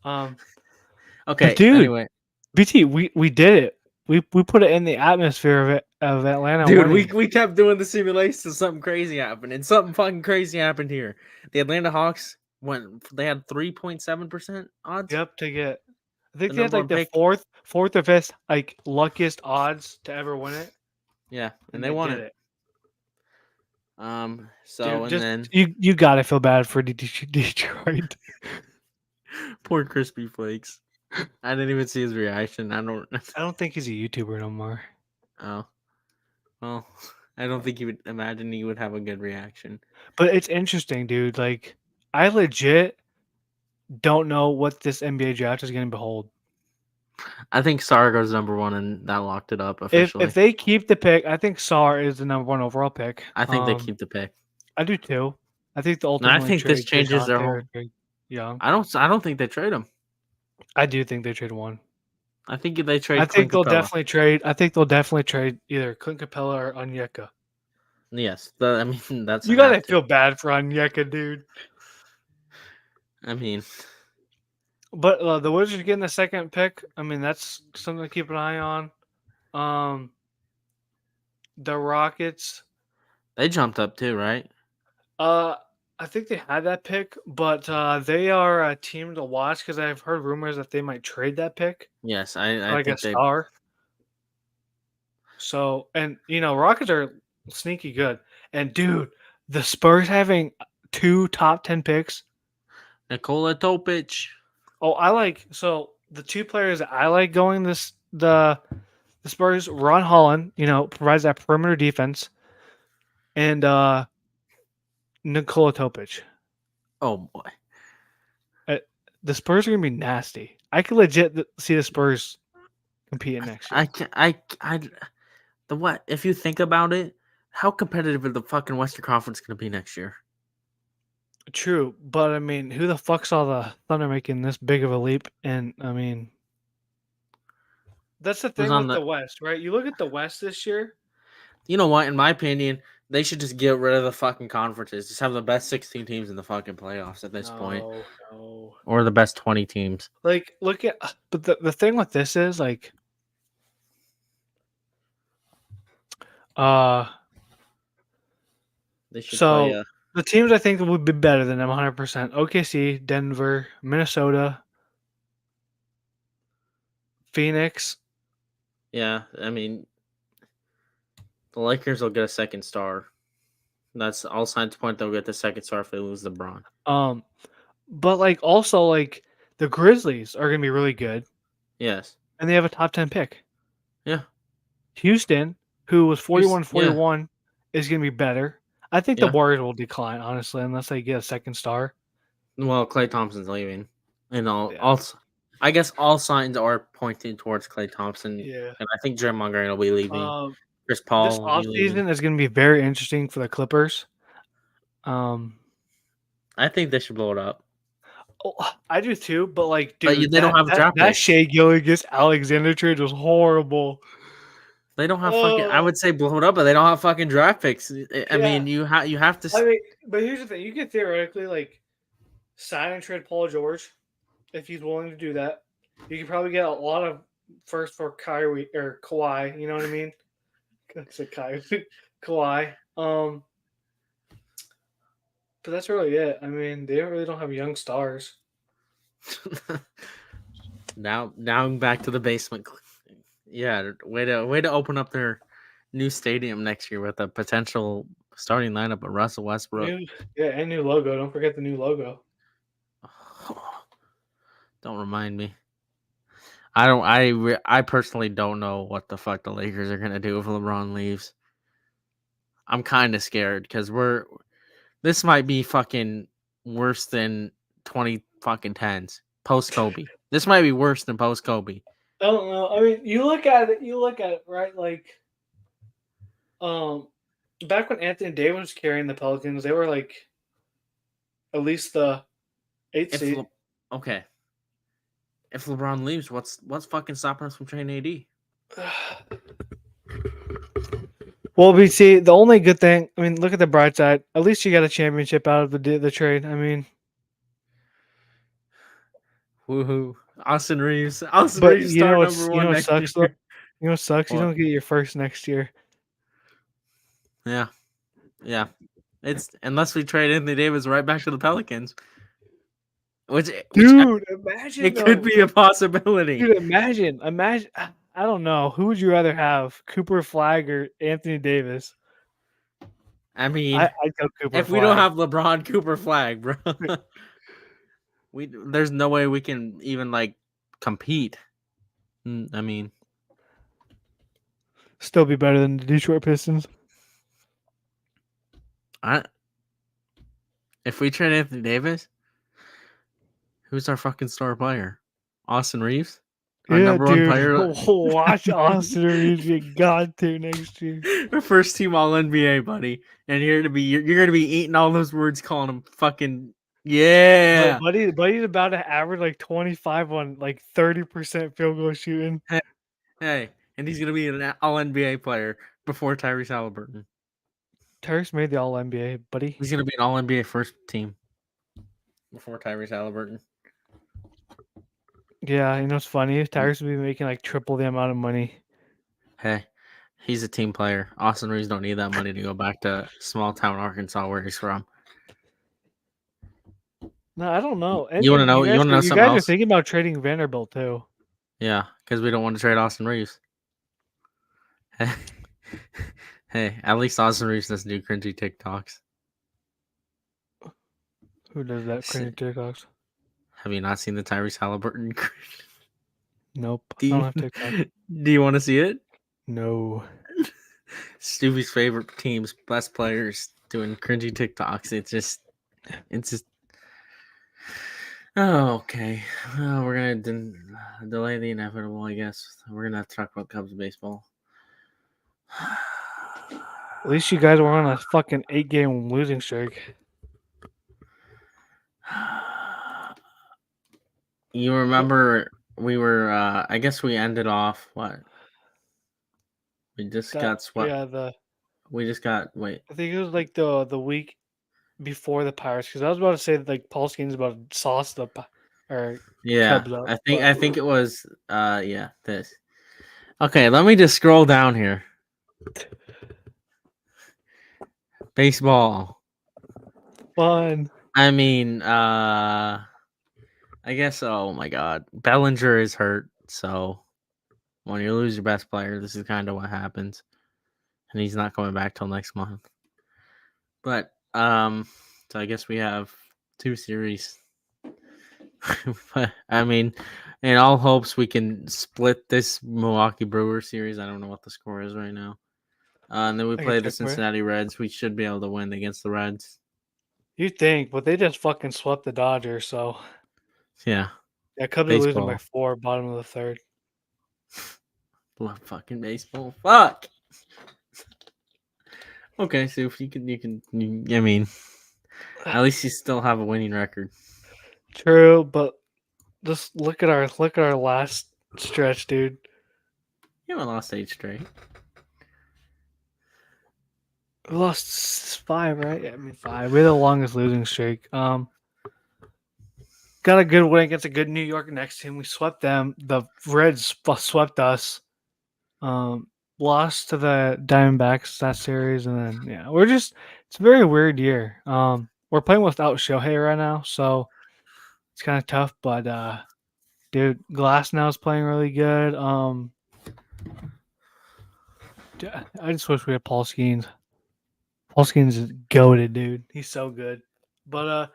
Okay, dude. Anyway, BT, we did it. We put it in the atmosphere of Atlanta. Dude, we kept doing the simulations. Something crazy happened, and something fucking crazy happened here. The Atlanta Hawks they had 3.7% odds. Yep, to get. I think they had the fourth or fifth luckiest odds to ever win it. Yeah, and they won it. So dude, and then you gotta feel bad for Detroit. Poor Crispy Flakes. I didn't even see his reaction. I don't think he's a YouTuber no more. Oh, well, I don't think he would imagine he would have a good reaction. But it's interesting, dude. I legit don't know what this NBA draft is going to behold. I think Sarr goes number 1, and that locked it up officially. If they keep the pick, I think Sarr is the number 1 overall pick. I think they keep the pick. I do too. I think the ultimate. I think this changes their whole. Yeah. I don't think they trade him. I do think they trade one. I think they trade. I think they'll definitely trade. I think they'll definitely trade either Clint Capella or Onyeka. Yes, that's. You gotta feel bad for Onyeka, dude. I mean, but the Wizards getting the second pick. I mean, that's something to keep an eye on. The Rockets. They jumped up too, right? I think they had that pick, but they are a team to watch because I've heard rumors that they might trade that pick. Yes, I think a star. So, and Rockets are sneaky good. And dude, the Spurs having 2 top 10 picks. Nikola Topic. So the two players that I like going the Spurs. Ron Holland, provides that perimeter defense, and Nikola Topic. Oh boy. Uh, the Spurs are gonna be nasty. I could legit see the Spurs competing next year. I can I the what? If you think about it, how competitive is the fucking Western Conference going to be next year? True, but I mean, who the fuck saw the Thunder making this big of a leap? And I mean, that's the Who's thing on with the the? West, right? You look at the West this year. You know what? In my opinion, they should just get rid of the fucking conferences. Just have the best 16 teams in the fucking playoffs at this point, No, no. or the best 20 teams. Like, look at, but the thing with this is like, uh, They should play. so the teams I think would be better than them 100%. OKC, Denver, Minnesota, Phoenix. Yeah, I mean, the Lakers will get a second star. That's all signs point they'll get the second star if they lose LeBron. Um, but like also like the Grizzlies are gonna be really good, Yes. and they have a top 10 pick. Yeah. Houston, who was Yeah. 41-41, is gonna be better. I think the Yeah. Warriors will decline, honestly, unless they get a second star. Well, Clay Thompson's leaving, and Yeah. also, I guess all signs are pointing towards Clay Thompson, Yeah. and I think Draymond Green will be leaving. Um, Chris this Paul will be leaving. offseason is gonna be very interesting for the Clippers. Um, I think they should blow it up. I do too, but like, But dude, they don't have a draft that pick. Shea Gilgeous Alexander trade was horrible. They don't have fucking. I would say blow it up, but they don't have fucking draft picks. I mean, you have to. I mean, but here's the thing: you could theoretically like sign and trade Paul George if he's willing to do that. You could probably get a lot of first for Kyrie or Kawhi. You know what I mean? I said Kyrie, Kawhi. But that's really it. I mean, they really don't have young stars. now back to the basement. Yeah, way to open up their new stadium next year with a potential starting lineup of Russell Westbrook. And new logo. Don't forget the new logo. Don't remind me. I personally don't know what the fuck the Lakers are gonna do if LeBron leaves. I'm kind of scared because this might be fucking worse than 20 fucking tens post Kobe. This might be worse than post Kobe. I don't know. I mean, you look at it, right? Like, back when Anthony Davis was carrying the Pelicans, they were like at least the 8th seed. Okay. If LeBron leaves, what's fucking stopping us from trading AD? Well, we see the only good thing. I mean, look at the bright side. At least you got a championship out of the trade. I mean, woohoo! Austin Reeves. Reeves star number one next sucks, year. You know what sucks? What? You don't get your first next year. Yeah. It's unless we trade Anthony Davis right back to the Pelicans. Dude, imagine it could be a possibility. Dude, imagine. I don't know. Who would you rather have, Cooper Flag or Anthony Davis? I mean, I'd go Cooper if Flag. We don't have LeBron, Cooper Flag, bro. There's no way we can even like compete. I mean, still be better than the Detroit Pistons. If we trade Anthony Davis, who's our fucking star player? Austin Reeves? Our number one player? Watch Austin Reeves get got to next year. Our first team All NBA, buddy. And you're gonna be eating all those words, calling him fucking yeah. Buddy's about to average like 25 on like 30% field goal shooting. Hey, and he's gonna be an All NBA player before Tyrese Halliburton. Tyrese made the All NBA, buddy. He's gonna be an All NBA first team before Tyrese Halliburton. Yeah, you know what's funny? Tyrese would be making like triple the amount of money. Hey, he's a team player. Austin Reeves don't need that money to go back to small town Arkansas where he's from. No, I don't know. You want to know? You want to know something else? You guys are thinking about trading Vanderbilt too. Yeah, because we don't want to trade Austin Reeves. Hey, at least Austin Reeves doesn't do cringy TikToks. Who does that cringy TikToks? Have you not seen the Tyrese Halliburton? Nope. do I don't you have TikTok. do you want to see it? No. Stevie's favorite teams, best players doing cringy TikToks. It's just. Oh, okay. Well, we're gonna delay the inevitable, I guess. We're gonna have to talk about Cubs baseball. At least you guys were on a fucking 8-game losing streak. You remember we were? I guess we ended off what? We just got swept. Yeah, We just got wait. I think it was like the week before the Pirates, because I was about to say that, like, Paul Skeens about to sauce the or Yeah, Cubs up. I think it was. Yeah, this. Okay, let me just scroll down here. Baseball. Fun. I mean, I guess. Oh my God, Bellinger is hurt. So when you lose your best player, this is kind of what happens, and he's not coming back till next month. But so I guess we have 2 series. But I mean, in all hopes we can split this Milwaukee Brewers series. I don't know what the score is right now. And then we I can play the check for you. Cincinnati Reds. We should be able to win against the Reds. You think, but they just fucking swept the Dodgers, so Yeah, yeah, Cubs are losing by baseball. 4, bottom of the third. Love fucking baseball. Fuck. Okay, so if you can. I mean, at least you still have a winning record. True, but just look at our last stretch, dude. You haven't lost 8 straight. We lost 5, right? Yeah, I mean 5. We had the longest losing streak. Got a good win against a good New York next team. We swept them. The Reds swept us. Lost to the Diamondbacks that series, and then yeah, it's a very weird year. We're playing without Shohei right now, so it's kind of tough. But dude, Glass now is playing really good. I just wish we had Paul Skeens. Paul Skeens is goated, dude. He's so good. But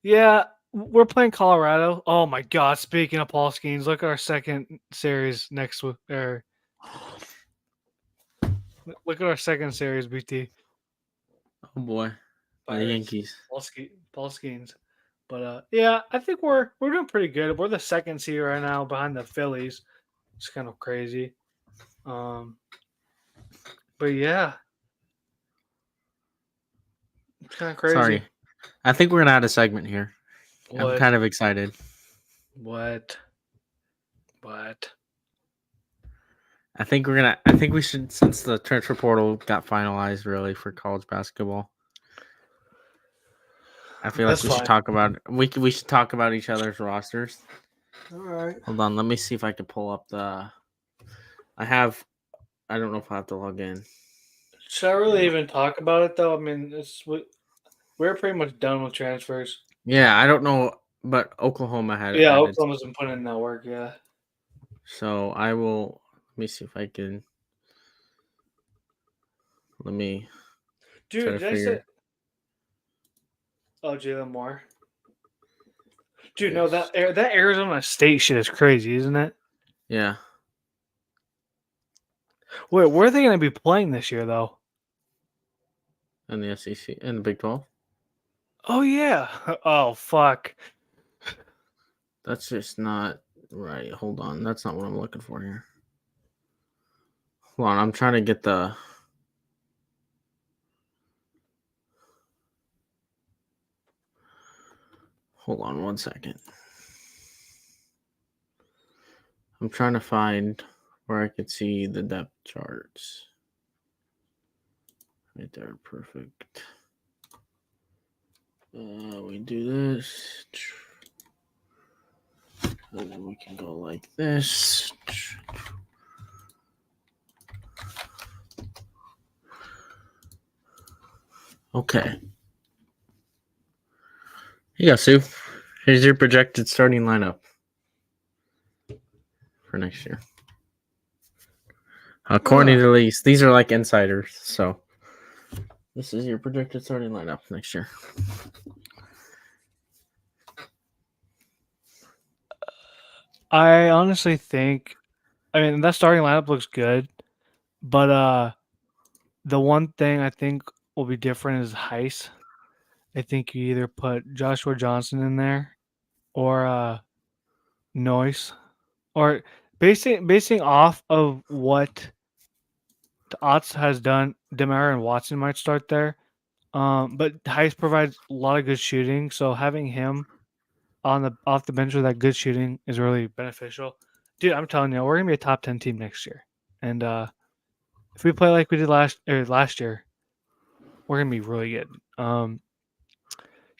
yeah, we're playing Colorado. Oh my God! Speaking of Paul Skeens, look at our second series next week. Look at our second series, BT. Oh boy, the Yankees. Paul Skeens. But yeah, I think we're doing pretty good. We're the second seed right now behind the Phillies. It's kind of crazy. But yeah, it's kind of crazy. Sorry, I think we're gonna add a segment here. I'm What? kind of excited. What? I think we should, since the transfer portal got finalized really for college basketball. I feel like That's we fine. should talk about we should talk about each other's rosters. All right. Hold on, let me see if I can pull up the. I don't know if I have to log in. Should I really even talk about it though? I mean, we're pretty much done with transfers. Yeah, I don't know, but Oklahoma had Yeah, added. Oklahoma's been putting in that work. Yeah. So I will. Let me see if I can. Let me. Dude, Try to did I say? figure. Oh, Jalen Moore. Dude, no, Yes. that Arizona State shit is crazy, isn't it? Yeah. Wait, where are they going to be playing this year, though? In the SEC, in the Big 12. Oh yeah. Oh fuck. That's just not right. Hold on. That's not what I'm looking for here. Hold on. I'm trying to get the. Hold on 1 second. I'm trying to find where I could see the depth charts. Right there. Perfect. We do this. And then we can go like this. Okay. Here you go, Sue. Here's your projected starting lineup for next year. According to these are like insiders, so this is your projected starting lineup next year. I honestly think, I mean, that starting lineup looks good, but the one thing I think will be different is Heist. I think you either put Joshua Johnson in there or Noyce, or basing off of what the Otts has done. Demar and Watson might start there. But Heist provides a lot of good shooting, so having him on the off the bench with that good shooting is really beneficial. Dude, I'm telling you, we're gonna be a top 10 team next year, and if we play like we did last year, we're gonna be really good.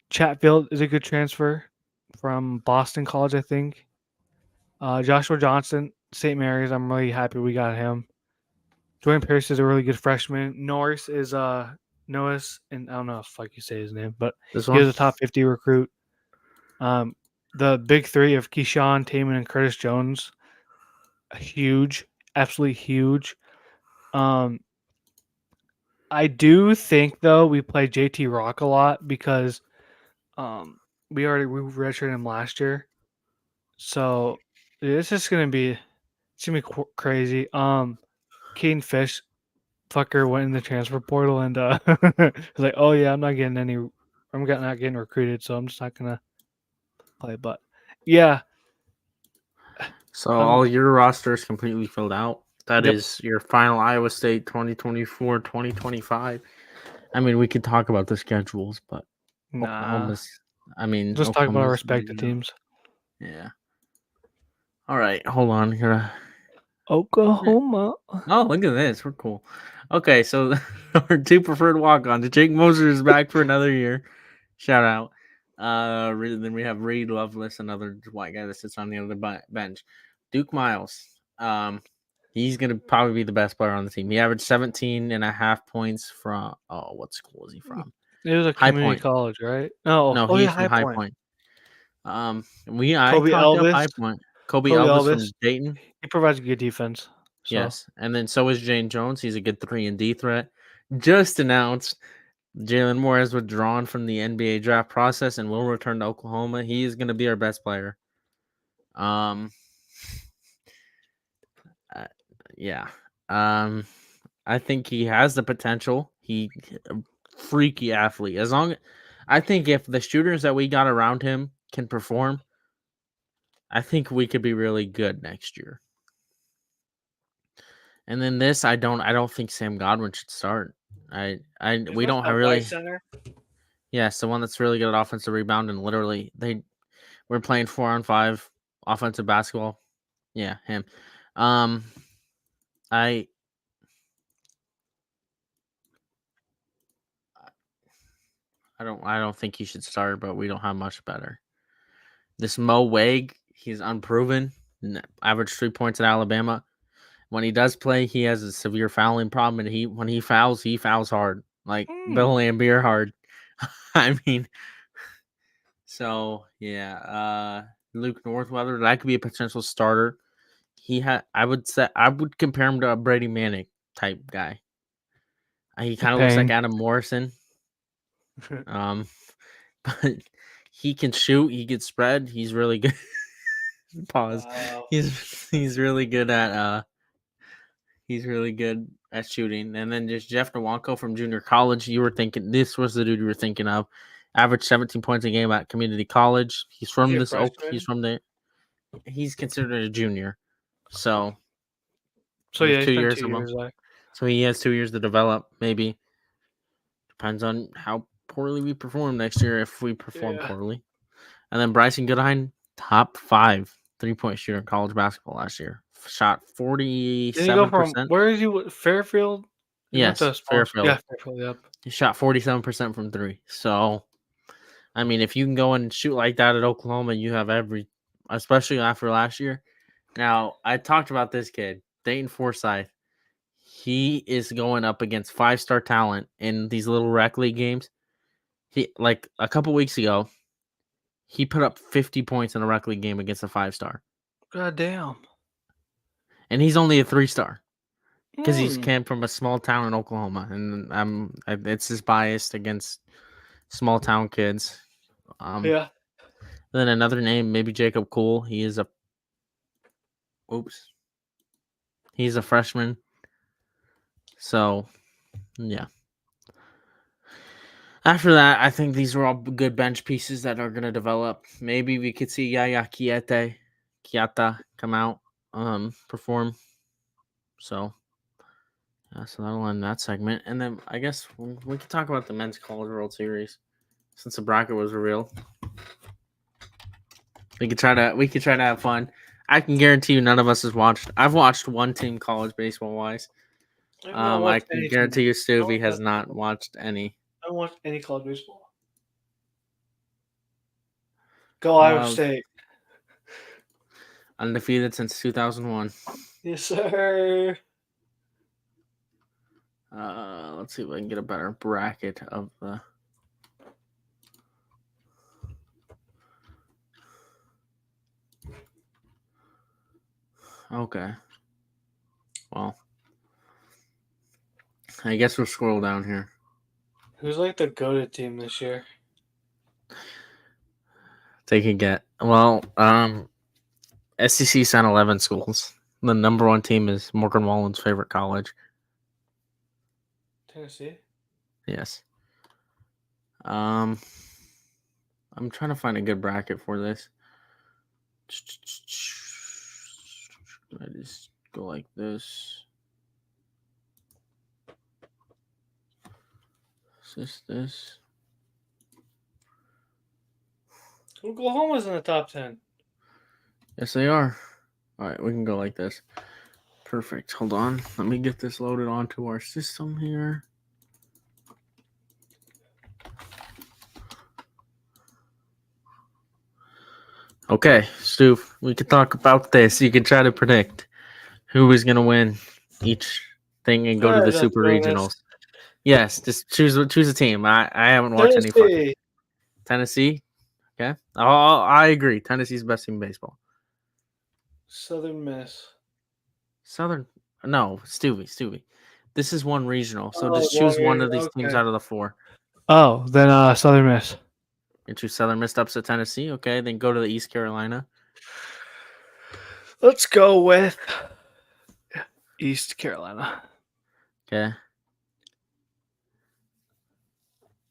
Chatfield is a good transfer from Boston College, I think. Joshua Johnson, St. Mary's. I'm really happy we got him. Dwayne Pierce is a really good freshman. Norris is Noah's, and I don't know if like you say his name, but This he one? was a top 50 recruit. The big three of Keyshawn, Taman, and Curtis Jones, huge, absolutely huge. Um, I do think though we play JT Rock a lot because um we redshirted him last year, so it's just gonna be crazy. Keaton Fish fucker went in the transfer portal and was like, oh yeah, I'm not getting recruited, so I'm just not gonna play. But yeah, So I'm all your roster is completely filled out. That yep. is your final Iowa State 2024-2025. I mean, we could talk about the schedules, but Nah, Oklahoma's. I mean, just talk about our Oklahoma's ready to respective go. teams. Yeah. All right, hold on. Here. Oklahoma. Oh, look at this. We're cool. Okay, so our two preferred walk-ons. Jake Moser is back for another year. Shout out. Then we have Reed Lovelace, another white guy that sits on the other bench. Duke Miles. He's gonna probably be the best player on the team. He averaged 17 and a half points from. Oh, what school is he from? It was a High community Point. college, right? No. No, Oh yeah, he's from High High Point. Point. I Kobe talked up Elvis. High Point. Kobe Kobe Elvis Elvis. from Dayton. He provides good defense. So Yes, and then so is Jane Jones. He's a good 3-and-D threat. Just announced Jalen Moore has withdrawn from the NBA draft process and will return to Oklahoma. He is going to be our best player. Um, uh, yeah. I think he has the potential. He a freaky athlete. I think if the shooters that we got around him can perform, I think we could be really good next year. And then I don't think Sam Godwin should start. We don't have really. center. Yes, the one that's really good at offensive rebound and literally we're playing 4-on-5 offensive basketball. Yeah, him. Um, I I don't think he should start, but we don't have much better. This Mo Wag, he's unproven. Averaged 3 points at Alabama. When he does play, he has a severe fouling problem, and when he fouls hard, like Bill Laimbeer hard. I mean, so yeah. Luke Northweather, that could be a potential starter. I would compare him to a Brady Manick type guy. He kind of looks like Pain. Adam Morrison. Um, but he can shoot. He can spread. He's really good. Pause. Wow. He's really good at shooting. And then just Jeff Nwanko from junior college. You were thinking this was the dude you were thinking of. Averaged 17 points a game at community college. He's from this Oak. He's from the. He's considered a junior. So So we have yeah, he 2 spent years 2 of him. years like So he has 2 years to develop. Maybe depends on how poorly we perform next year. If we perform yeah. poorly, and then Bryson Goodine, top 5 3-point shooter in college basketball last year. Shot Didn't he go from 47%. where is he? Fairfield? He went to Yes, a smaller school. Fairfield. Yeah, Fairfield. Yep. He shot 47% from 3. So I mean, if you can go and shoot like that at Oklahoma, you have especially after last year. Now, I talked about this kid, Dayton Forsyth. He is going up against 5-star talent in these little rec league games. He like a couple weeks ago, he put up 50 points in a rec league game against a 5-star. God damn. And he's only a 3-star because he's Mm. came from a small town in Oklahoma, and it's just biased against small town kids. Yeah. Then another name, maybe Jacob Cool. He is a Oops. He's a freshman. So, yeah. After that, I think these are all good bench pieces that are going to develop. Maybe we could see Yaya Kiata come out, perform. So, yeah, so that'll end that segment. And then I guess we can talk about the Men's College World Series since the bracket was revealed. We could try to have fun. I can guarantee you none of us has watched. I've watched one team college baseball wise. I've not I watched can any guarantee team. you I Stuvie don't has watch not baseball. watched any. I don't watch any college baseball. Go Iowa State. Undefeated since 2001. Yes, sir. Let's see if I can get a better bracket of the. Okay. Well, I guess we'll scroll down here. Who's like the goated team this year? They can get SEC sent 11 schools. The number one team is Morgan Wallen's favorite college. Tennessee. Yes. I'm trying to find a good bracket for this. I just go like this. Is this? Oklahoma's in the top 10. Yes, they are. All right, we can go like this. Perfect. Hold on. Let me get this loaded onto our system here. Okay, Stu, we can talk about this. You can try to predict who is going to win each thing and go to the super regionals. Yes, just choose a team. I haven't watched any fucking Tennessee. Okay, I agree. Tennessee's the best team in baseball. Southern Miss. Southern, no, Stevie. This is one regional, so Oh, just choose one of these okay. teams out of the four. Oh, then Southern Miss. And choose Southern Miss upset Tennessee. Okay, then go to the East Carolina. Let's go with East Carolina. Okay.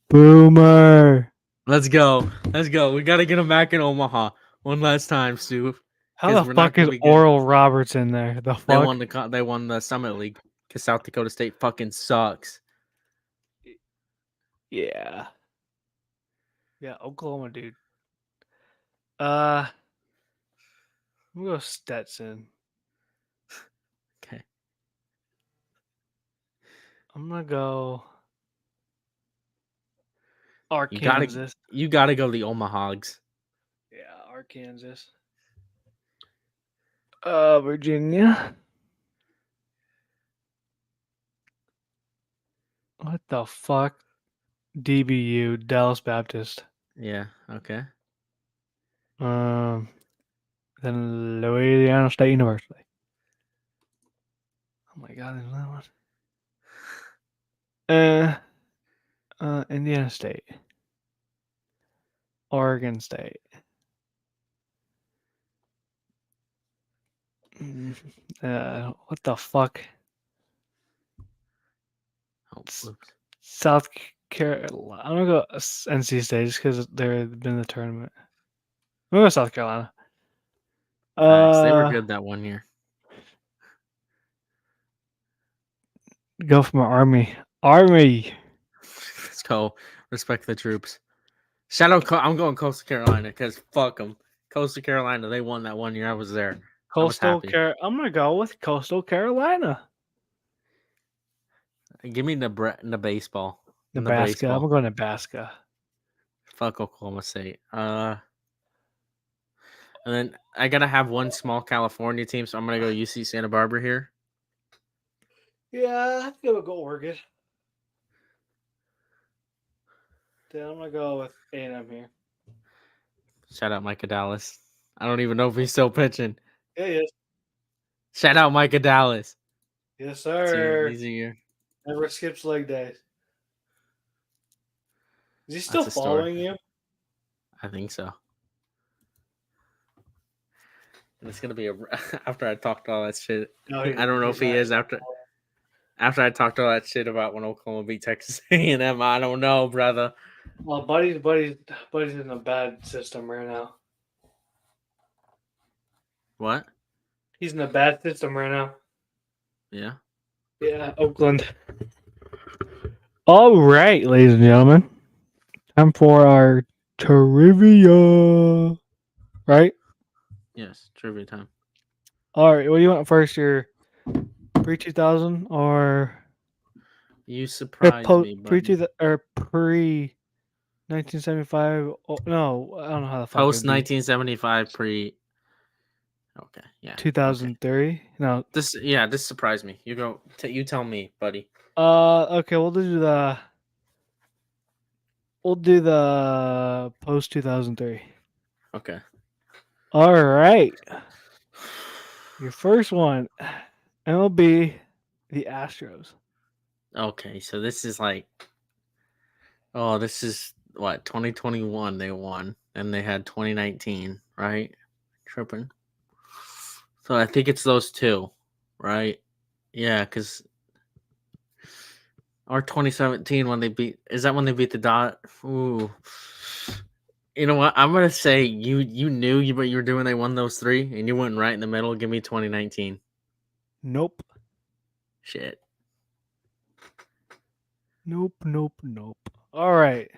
Boomer. Let's go. We got to get them back in Omaha one last time, Stu. How the fuck is Oral Roberts in there? The fuck? They won the Summit League because South Dakota State fucking sucks. Yeah. Yeah, Oklahoma, dude. I'm gonna go Stetson. Okay. I'm gonna go Arkansas. You gotta go the Omahogs. Yeah, Arkansas. Virginia. What the fuck? DBU, Dallas Baptist. Yeah. Okay. Then Louisiana State University. Oh my god, there's another one. Indiana State. Oregon State. What the fuck? Oh, oops. South Carolina. I'm gonna go NC State just because they've been in the tournament. I'm gonna go South Carolina. Facts. They were good that 1 year. Go for my Army. Army. Let's go. Respect the troops. I'm going Coastal Carolina because fuck them. Coastal Carolina, they won that 1 year. I was there. I'm gonna go with Coastal Carolina. Give me the baseball. Nebraska. I'm gonna go Nebraska. Fuck Oklahoma State. And then I gotta have one small California team, so I'm gonna go UC Santa Barbara here. Yeah, I think I would go Oregon. Then I'm gonna go with A&M here. Shout out Micah Dallas. I don't even know if he's still pitching. Yeah, he is. Shout out Micah Dallas. Yes, sir. He's a year. Never skips leg days. Is he still following you? I think so. And it's gonna be after I talked all that shit. No, I don't know if he is after I talked all that shit about when Oklahoma beat Texas A&M. I don't know, brother. Well, Buddy's in a bad system right now. What? He's in a bad system right now. Yeah. Yeah, Oakland. All right, ladies and gentlemen, time for our trivia. Right? Yes. Trivia time. All right. What do you want first? Your pre 2000 or You surprised me, pre buddy. 2000 or pre 1975? Oh, no, I don't know how the fuck Post it'd be. 1975 pre. Okay. Yeah. Okay. 2003. No. This surprised me. You go. You tell me, buddy. Okay. We'll do the post 2003. Okay. All right. Your first one, MLB, the Astros. Okay. So this is like. Oh, this is what 2021 they won, and they had 2019, right? Tripping. So I think it's those two, right? Yeah, because or 2017 when they beat. Is that when they beat the Dot? Ooh. You know what? I'm gonna say you knew what you were doing. They won those three, and you went right in the middle. Give me 2019. Nope. Shit. Nope. All right.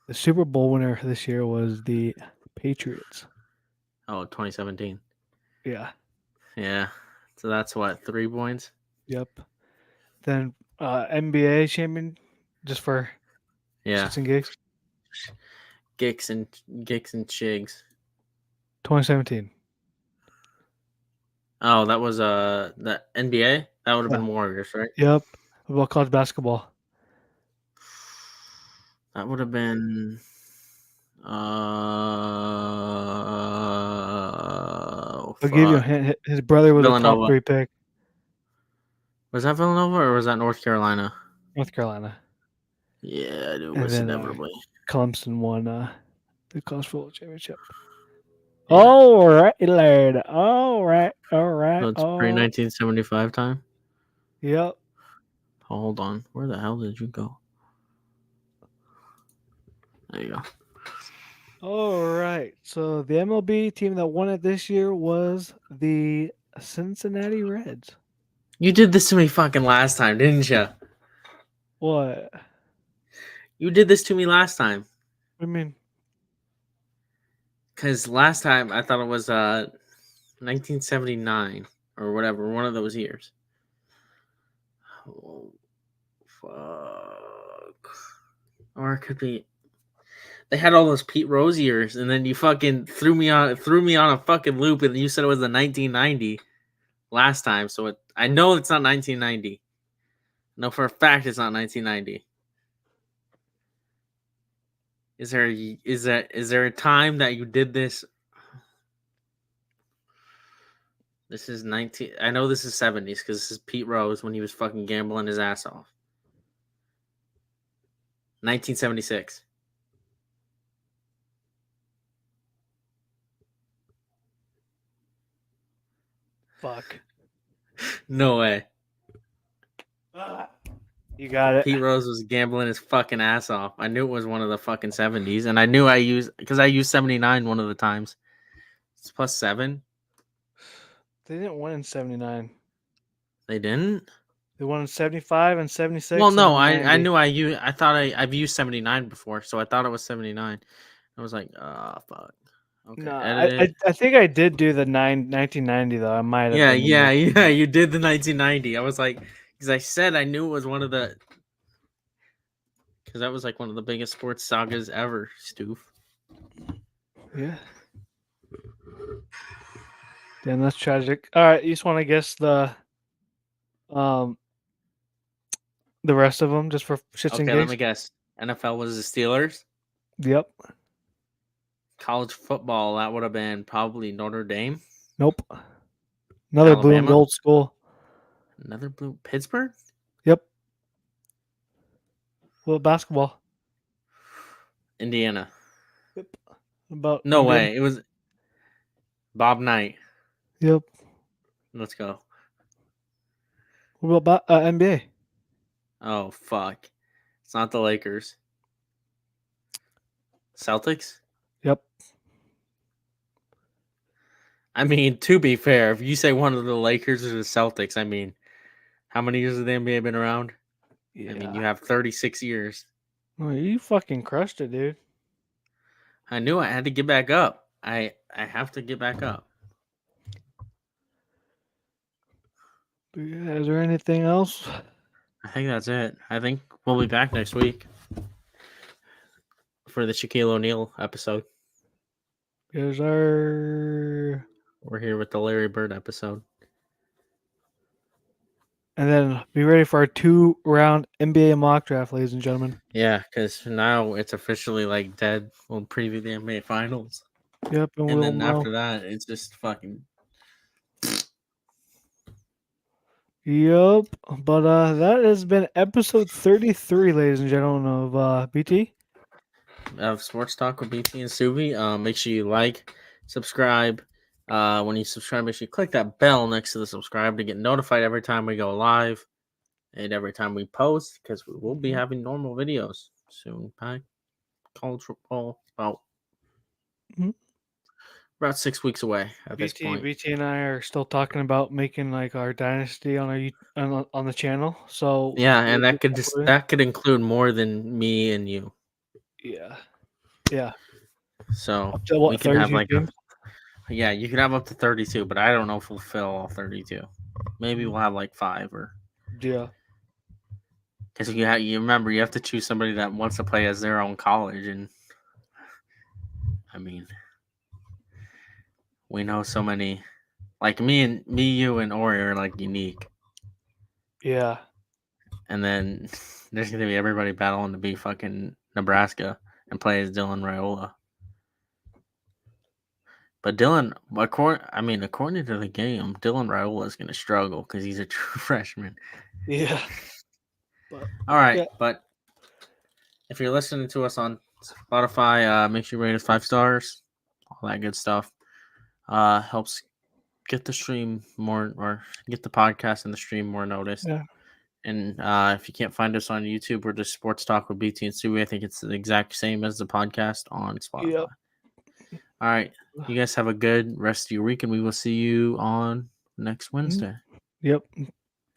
The Super Bowl winner this year was the Patriots. Oh, 2017. Yeah. Yeah. So that's what 3 points. Yep. Then NBA champion, just for Yeah. shits and gigs, Gicks and Chigs. 2017. Oh, that was the NBA. That would have been Warriors, right? Yep. What about college basketball? That would have been. I'll give you a Fuck. hint. His brother was a top Villanova. 3 pick. Was that Villanova or was that North Carolina? North Carolina. Yeah, it And was then inevitably. Clemson won the college football championship. Yeah. All right, Lord. All right. So it's pre 1975 time. Yep. Hold on. Where the hell did you go? There you go. All right. So the MLB team that won it this year was the Cincinnati Reds. You did this to me fucking last time, didn't you? What? You did this to me last time. What do you mean? Because last time I thought it was 1979 or whatever, one of those years. Oh, fuck. Or it could be. They had all those Pete Rose years, and then you fucking threw me on a fucking loop, and you said it was the 1990 last time. So I know it's not 1990. No, for a fact it's not 1990. Is there a time that you did this? This is 19. I know this is 70s because this is Pete Rose when he was fucking gambling his ass off. 1976. Fuck. No way. You got it. Pete Rose was gambling his fucking ass off. I knew it was one of the fucking 70s, and I knew I used 79 one of the times. It's +7. They didn't win in 79. They didn't. They won in 75 and 76. Well, no, and then I 90. knew I thought I've used 79 before, so I thought it was 79. I was like, fuck. Okay, No, edit. I think I did do the 1990 though. I might have. Yeah, been yeah. You did the 1990. I was like, because I said I knew it was one of the, because that was like one of the biggest sports sagas ever. Stoof. Yeah. Damn, that's tragic. All right, you just want to guess the rest of them just for shits and Okay, let gigs. me guess. NFL was the Steelers. Yep. College football, that would have been probably Notre Dame. Nope. Another blue and Alabama? gold school. Another blue. Pittsburgh? Yep. Well, basketball. Indiana. Yep. About No Indian? way. It was. Bob Knight. Yep. Let's go. What about NBA? Oh fuck! It's not the Lakers. Celtics. Yep. I mean, to be fair, if you say one of the Lakers or the Celtics, I mean, how many years has the NBA been around? I mean, you Yeah. have 36 years. Oh, you fucking crushed it, dude. I knew I had to get back up. I have to get back up. Yeah, is there anything else? I think that's it. I think we'll be back next week for the Shaquille O'Neal episode. Is our We're here with the Larry Bird episode. and then be ready for our 2-round NBA mock draft, ladies and gentlemen. Yeah, because now it's officially like dead. We'll preview the NBA finals. Yep, and And we'll then know. after that, it's just fucking. Yep. But that has been episode 33, ladies and gentlemen, of BT. Of Sports Talk with BT and Suvi. Make sure you like, subscribe. When you subscribe, make sure you click that bell next to the subscribe to get notified every time we go live and every time we post, because we will be having normal videos soon. Pack college football about 6 weeks away at this point. BT and I are still talking about making like our dynasty on on the channel. So Yeah, and we'll be that could include more than me and you. yeah. Yeah. So Up to we what, can have 32 like teams? yeah, you can have up to 32, but I don't know if we'll fill all 32. Maybe we'll have like 5 or Yeah. because you remember you have to choose somebody that wants to play as their own college, and I mean we know so many like me, you, and Ori are like unique, Yeah. and then there's gonna be everybody battling to be fucking Nebraska and play as Dylan Raiola. But Dylan, according to the game, Dylan Raiola is gonna struggle because he's a true freshman. Yeah. But All right, yeah. but if you're listening to us on Spotify, make sure you rate us 5 stars, all that good stuff. Helps get the stream more or get the podcast and the stream more noticed. Yeah. And if you can't find us on YouTube, we're just Sports Talk with BT and Suey. I think it's the exact same as the podcast on Spotify. Yep. All right. You guys have a good rest of your week, and we will see you on next Wednesday. Yep.